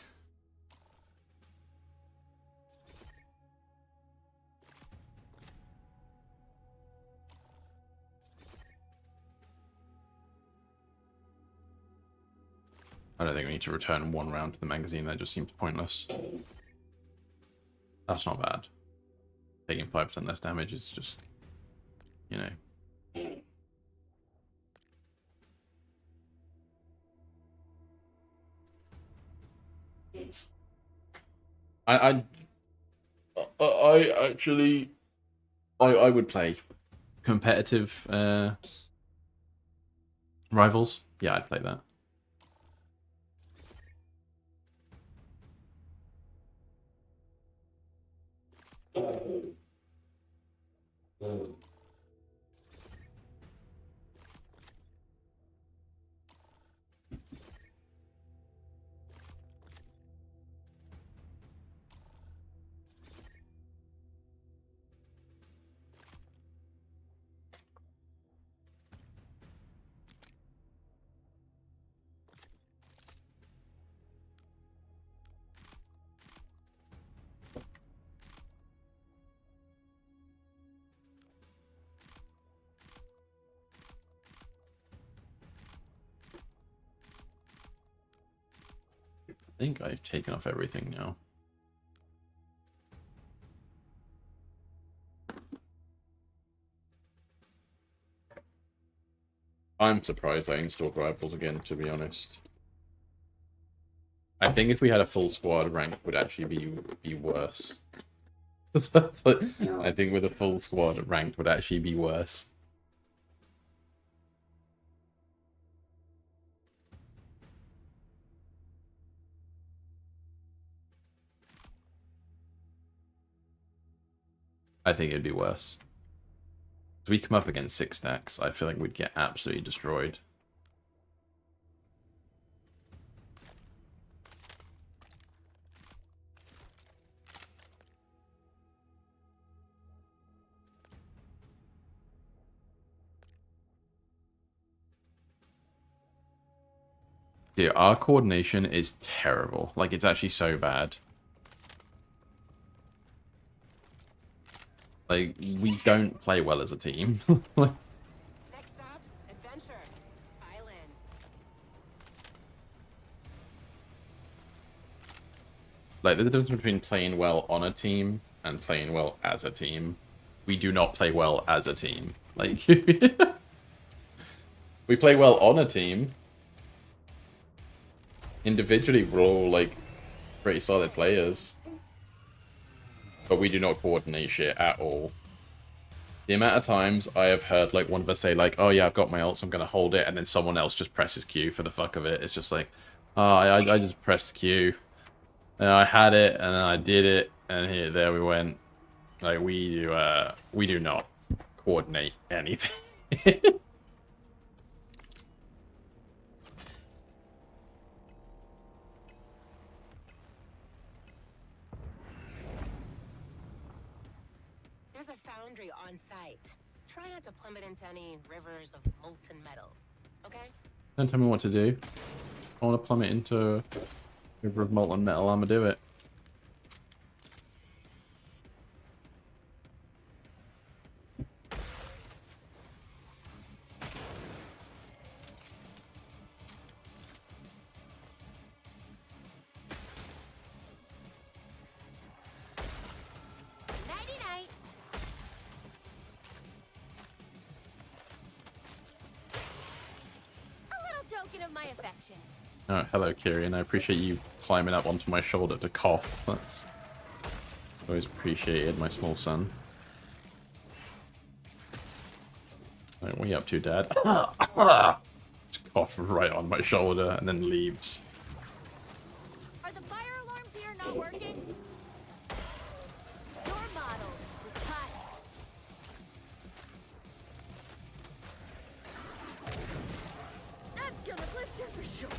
I don't think we need to return one round to the magazine. That just seems pointless. That's not bad. Taking 5% less damage is just, you know. I actually I would play competitive rivals. Yeah, I'd play that. I think I've taken off everything now. I'm surprised I installed rivals again, to be honest. I think if we had a full squad, rank would actually be worse. I think with a full squad, ranked would actually be worse. I think it'd be worse. If we come up against 6 stacks, I feel like we'd get absolutely destroyed. Dude, our coordination is terrible. Like, it's actually so bad. Like, we don't play well as a team. Next stop, Adventure. Island. Like, there's a difference between playing well on a team and playing well as a team. We do not play well as a team. Like, we play well on a team. Individually, we're all, like, pretty solid players. But we do not coordinate shit at all. The amount of times I have heard, like, one of us say, like, oh yeah, I've got my ult, so I'm going to hold it, and then someone else just presses Q for the fuck of it. It's just like, oh, I just pressed Q. And I had it, and then I did it, and there we went. Like, we do not coordinate anything. There's a foundry on site. Try not to plummet into any rivers of molten metal, okay? Don't tell me what to do. I want to plummet into a river of molten metal, I'm gonna do it. Nighty-night. A little token of my affection. Oh, hello, Kirian. I appreciate you climbing up onto my shoulder to cough. That's always appreciated, my small son. Right, what are you up to, Dad? Just cough right on my shoulder and then leaves. Are the fire alarms here not working? Door models, retire. That's gonna blister for sure.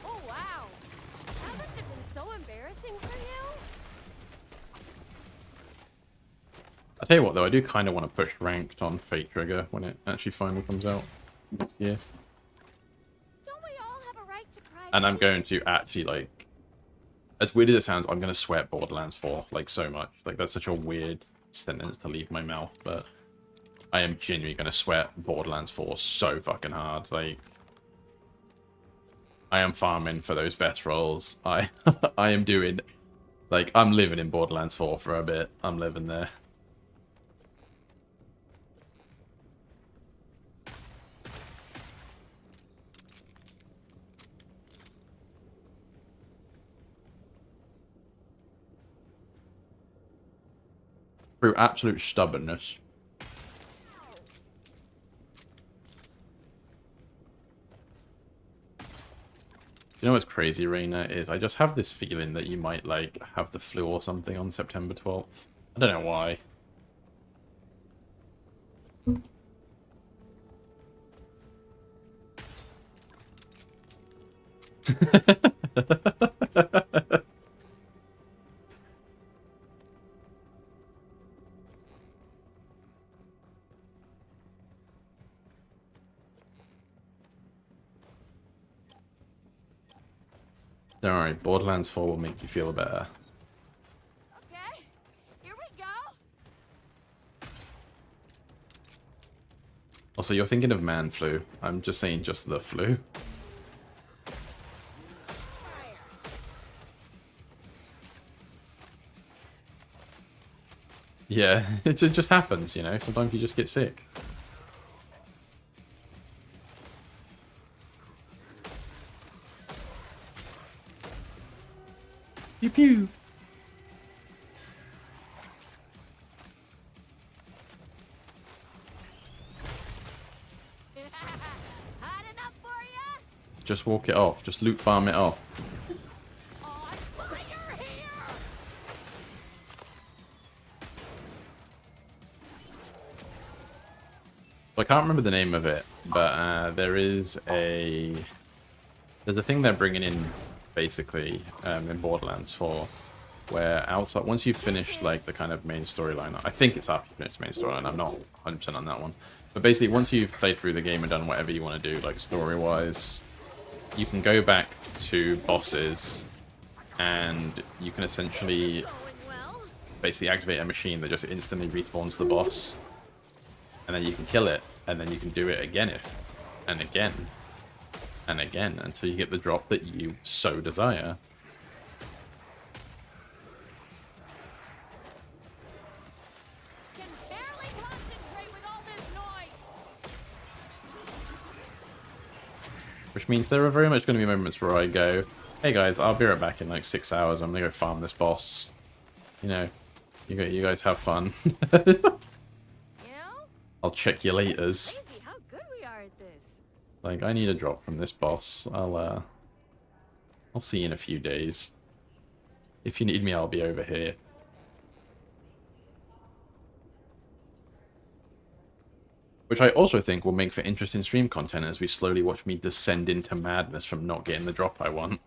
Oh wow. That must have been so embarrassing for you. I tell you what though, I do kind of want to push ranked on Fate Trigger when it actually finally comes out next year. Don't we all have a right to privacy? And I'm going to actually, like, as weird as it sounds, I'm going to sweat Borderlands 4, like, so much. Like, that's such a weird sentence to leave my mouth, but I am genuinely going to sweat Borderlands 4 so fucking hard. Like, I am farming for those best rolls. I am doing, like, I'm living in Borderlands 4 for a bit. I'm living there. Through absolute stubbornness. You know what's crazy, Reina, is I just have this feeling that you might, like, have the flu or something on September 12th. I don't know why. Don't worry, Borderlands 4 will make you feel better. Okay, here we go. Also, you're thinking of man flu. I'm just saying just the flu. Yeah, it just happens, you know? Sometimes you just get sick. Pew pew. Hot enough for ya? Just walk it off. Just loot farm it off. On fire here! I can't remember the name of it, but there's a thing they're bringing in basically in Borderlands 4 where outside once you've finished like the kind of main storyline, I think it's after you finish the main storyline, I'm not 100% on that one, but basically once you've played through the game and done whatever you want to do, like story wise, you can go back to bosses and you can essentially Going well. basically activate a machine that just instantly respawns the boss, and then you can kill it, and then you can do it again and again and again until you get the drop that you so desire. Can barely concentrate with all this noise. Which means there are very much going to be moments where I go, hey guys, I'll be right back in like 6 hours, I'm going to go farm this boss. You know, you guys have fun. You know? I'll check you laters. Crazy how good we are at this. Like, I need a drop from this boss. I'll see you in a few days. If you need me, I'll be over here. Which I also think will make for interesting stream content as we slowly watch me descend into madness from not getting the drop I want.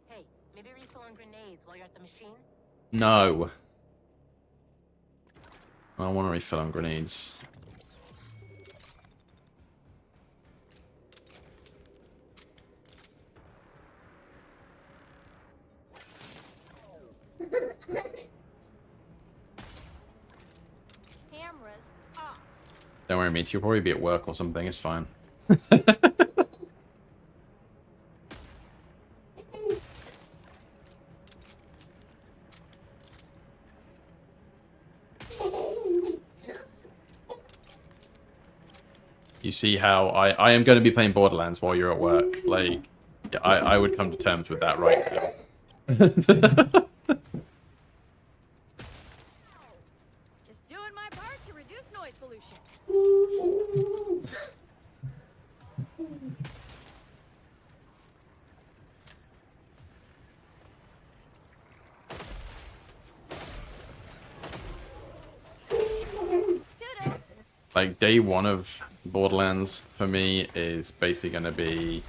Hey, maybe refill on grenades while you're at the machine? No. I don't want to refill on grenades. Cameras off. Don't worry, mates. You'll probably be at work or something. It's fine. you see how I am going to be playing Borderlands while you're at work. Like, yeah, I would come to terms with that right now. Just doing my part to reduce noise pollution. Doodles. Like, day one of Borderlands for me is basically going to be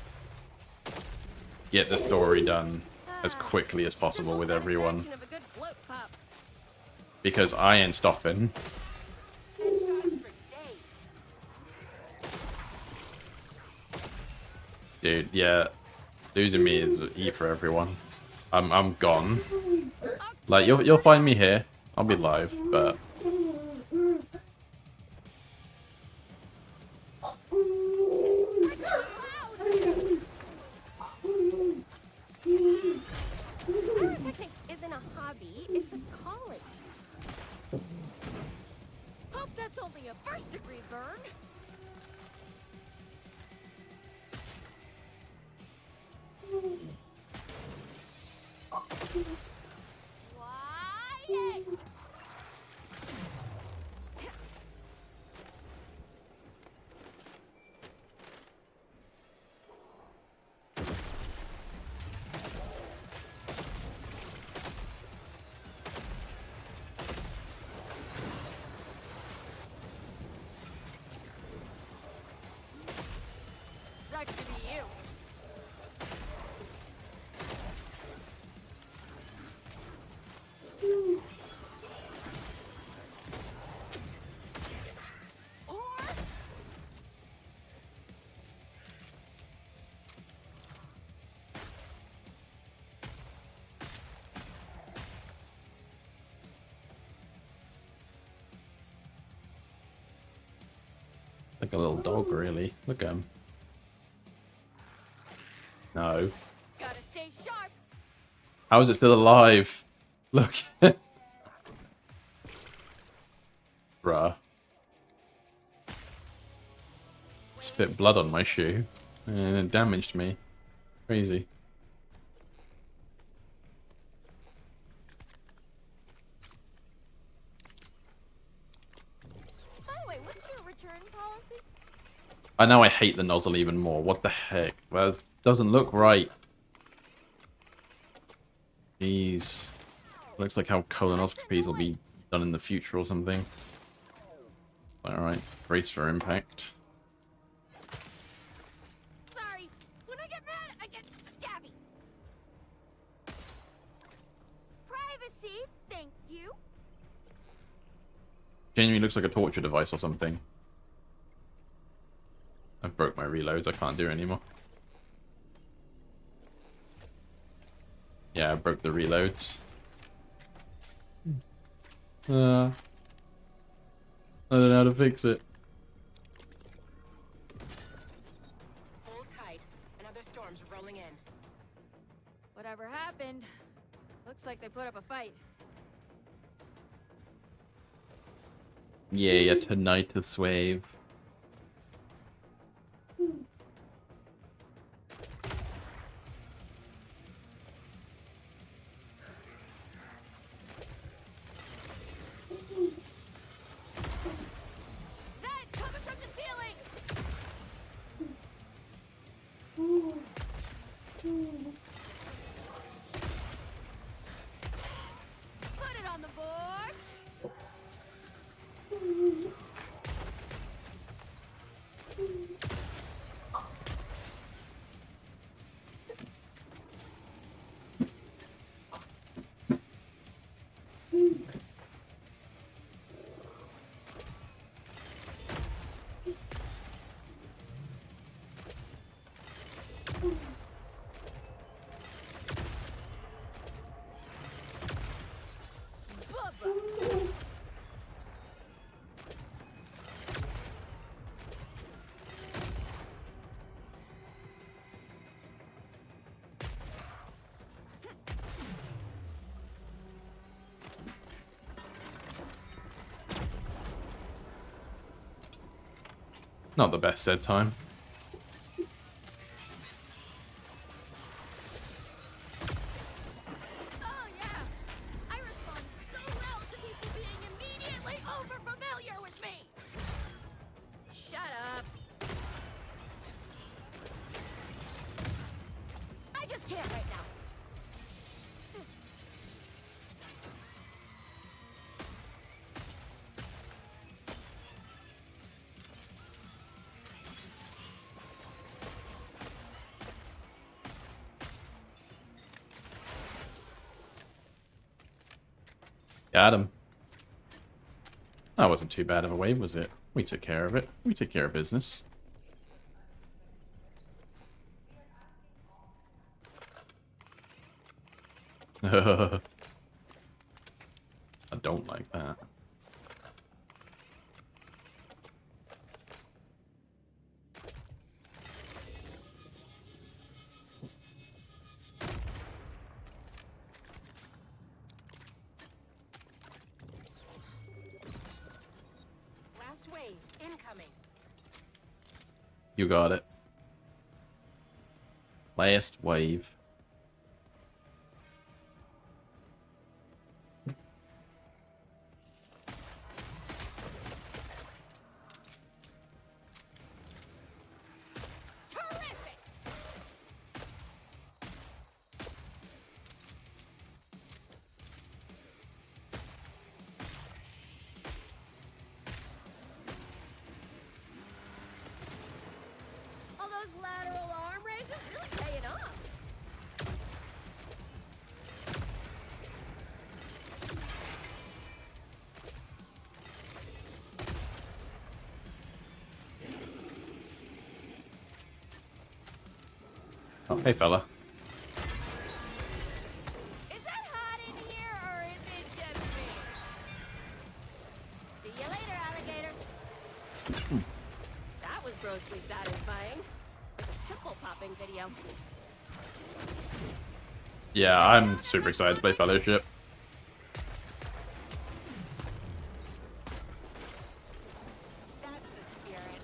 get the story done as quickly as possible with everyone, Satisfaction of a good float pop. because I ain't stopping. Headshots for days. Dude, yeah, losing me is E for everyone. I'm gone. Like, you'll find me here. I'll be live, but Pyrotechnics isn't a hobby, it's a calling. Hope that's only a first degree burn. Quiet! Sucks to be you. like a little dog, really. Look at him. No. Gotta stay sharp. How is it still alive? Look. Bruh. Spit blood on my shoe. And it damaged me. Crazy. By the way, what's your return policy? I know I hate the nozzle even more. What the heck? That doesn't look right. Jeez. Looks like how colonoscopies will be done in the future or something. Alright, brace for impact. Sorry. When I get mad, I get stabby. Privacy, thank you. Genuinely looks like a torture device or something. I broke my reloads, I can't do it anymore. Yeah, I broke the reloads. I don't know how to fix it. Hold tight. Another storm's rolling in. Whatever happened, looks like they put up a fight. Yeah, tonight to swave. Zed's coming from the ceiling! Put it on the board! Not the best said time. Oh yeah! I respond so well to people being immediately over-familiar with me! Shut up. I just can't right now. Got him. That wasn't too bad of a wave, was it? We took care of it. We took care of business. I don't like that. Last wave incoming. You got it. Last wave. Terrific! All those lateral arm raises really paying off. Oh, hey fella. Is that hot in here, or is it just me? See you later, alligator. That was grossly satisfying. Like a pimple popping video. Yeah, I'm super excited to play Fellowship. That's the spirit.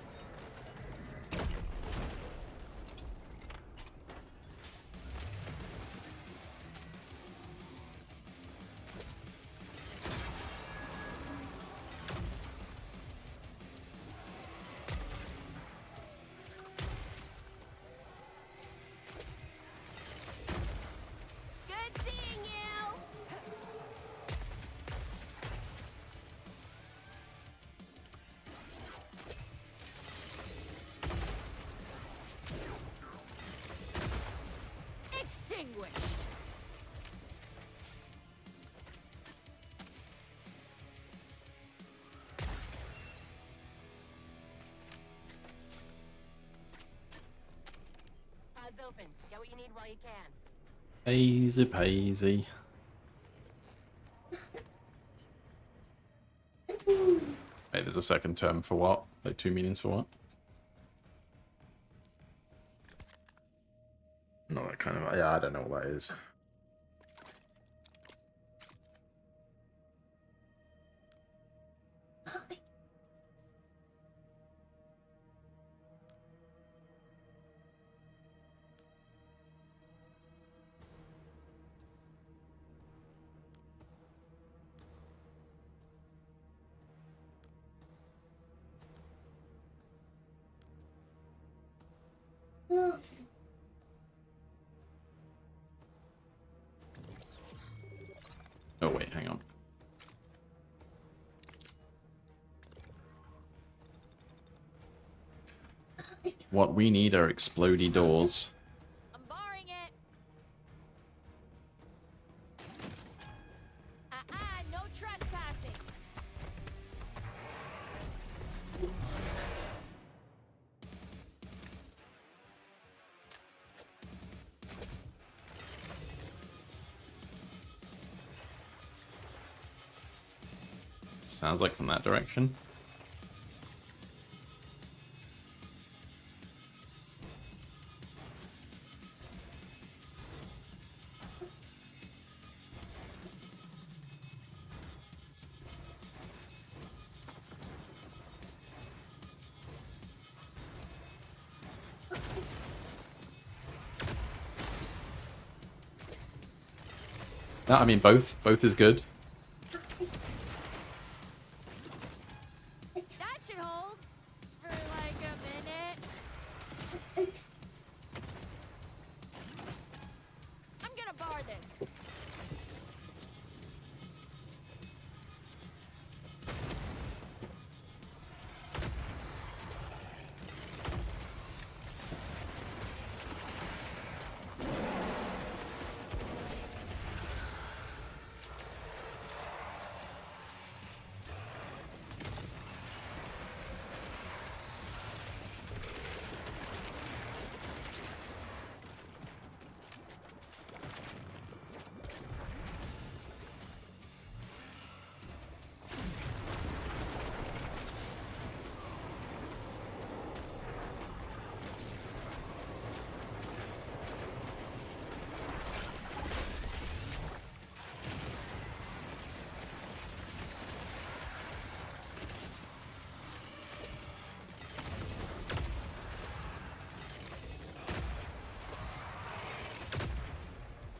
Good seeing you! Extinguished! Pods open. Get what you need while you can. Easy peasy. Wait, there's a second term for what? Like 2 meanings for what? No, that kind of... Yeah, I don't know what that is. Oh wait, hang on. What we need are explodey doors. I'm barring it! No trespassing! Sounds like from that direction. No, I mean both. Both is good. That should hold for like a minute. I'm gonna bar this.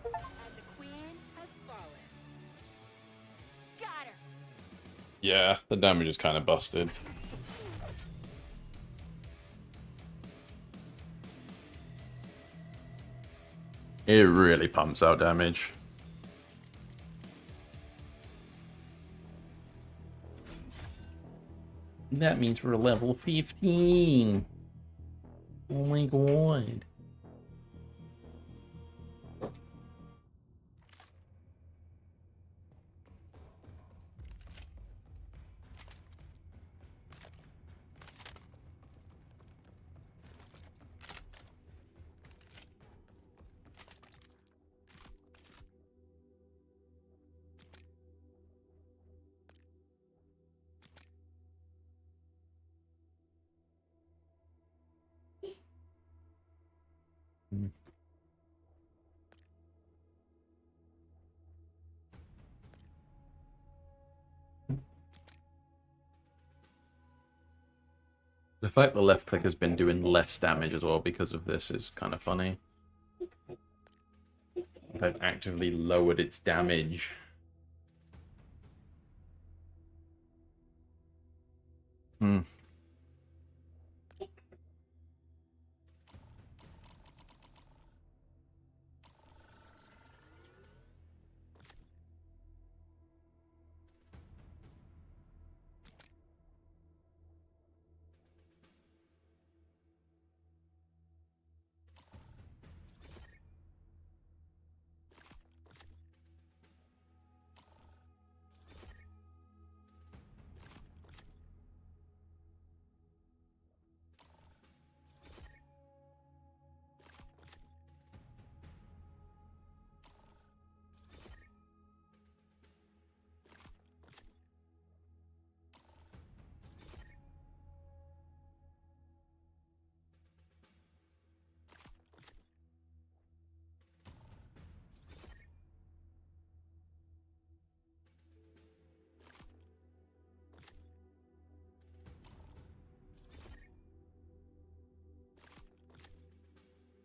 And the queen has fallen. Got her. Yeah, the damage is kind of busted. It really pumps out damage. That means we're level 15. Oh my god. The fact the left click has been doing less damage as well because of this is kind of funny. They've actively lowered its damage. Hmm.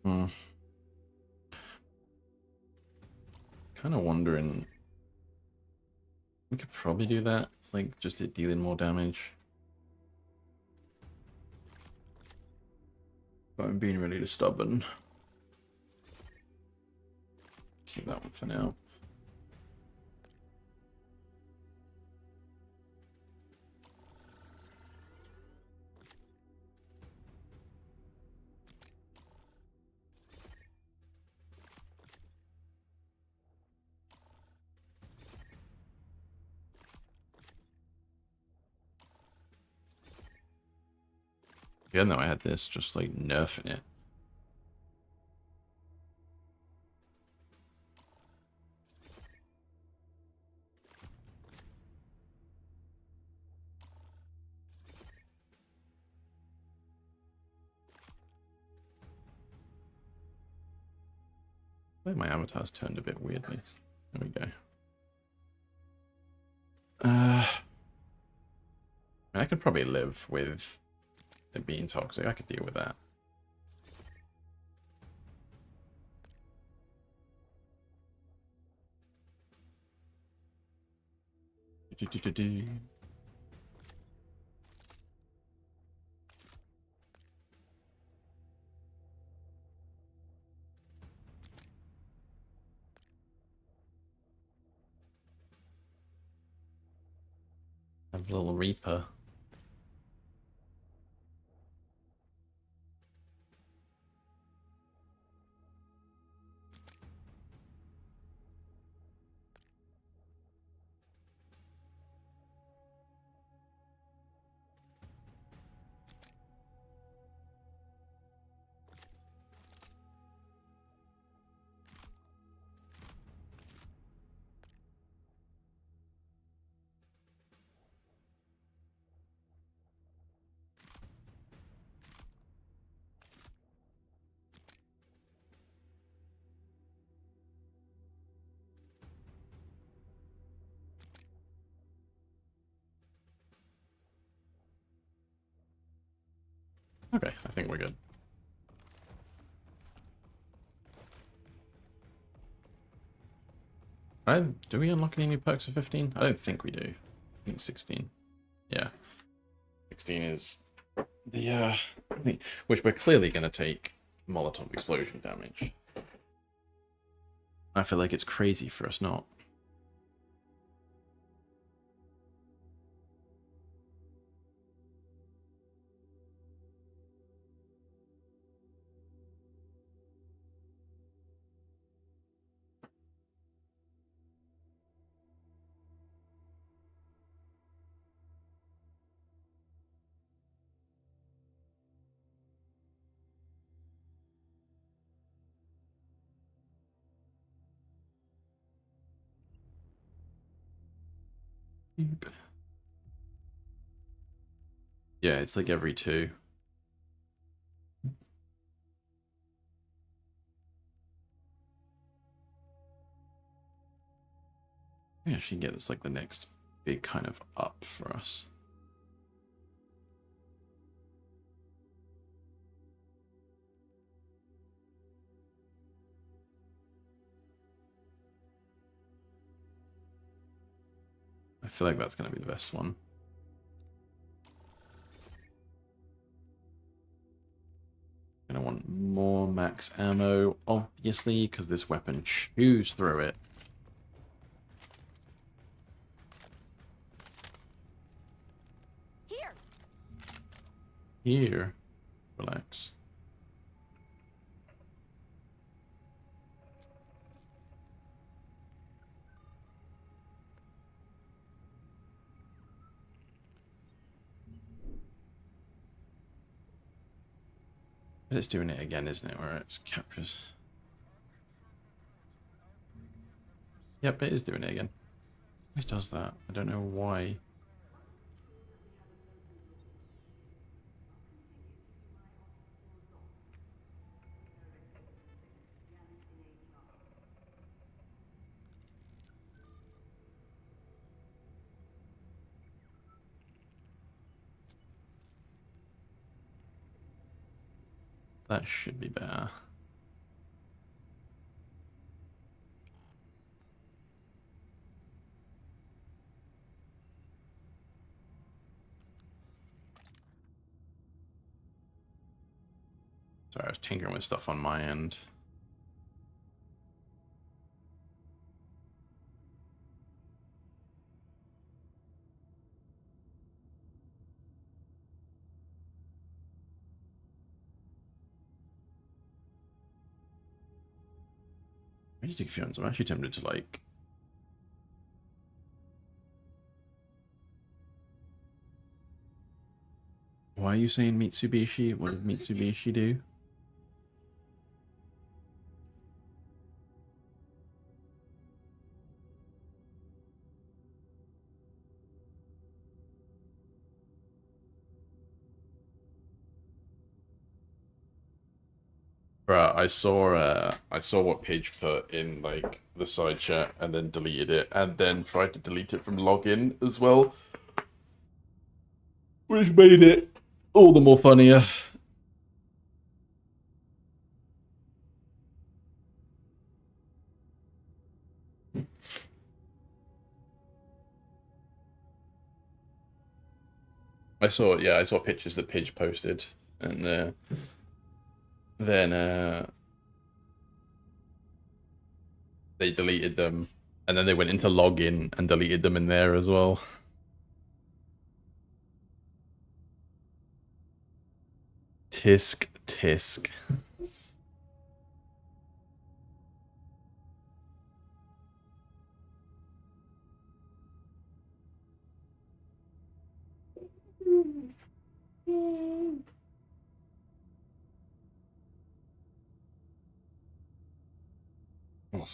Hmm. Kind of wondering. We could probably do that, like just it dealing more damage. But I'm being really stubborn. Keep that one for now. Yeah, no, I had this, just like nerfing it. I think my avatar's turned a bit weirdly. There we go. I could probably live with it being toxic. I could deal with that. Do. Have a little Reaper. Okay, I think we're good. Do we unlock any new perks for 15? I don't think we do. I think 16. Yeah. 16 is which we're clearly going to take Molotov explosion damage. I feel like it's crazy for us not. Yeah, it's like every 2. We actually get this like the next big kind of up for us. I feel like that's going to be the best one. Gonna want more max ammo, obviously, because this weapon chews through it. Here. Here. Relax. But it's doing it again, isn't it? Where it captures. Yep, it is doing it again. It does that. I don't know why. That should be better. Sorry, I was tinkering with stuff on my end. I need to take fumes. I'm actually tempted to like. Why are you saying Mitsubishi? What did Mitsubishi do? Bruh, I saw what Paige put in like the side chat and then deleted it and then tried to delete it from login as well. Which made it all the more funnier. I saw pictures that Pidge posted, and then they deleted them, and then they went into login and deleted them in there as well. Tisk tisk. Ugh.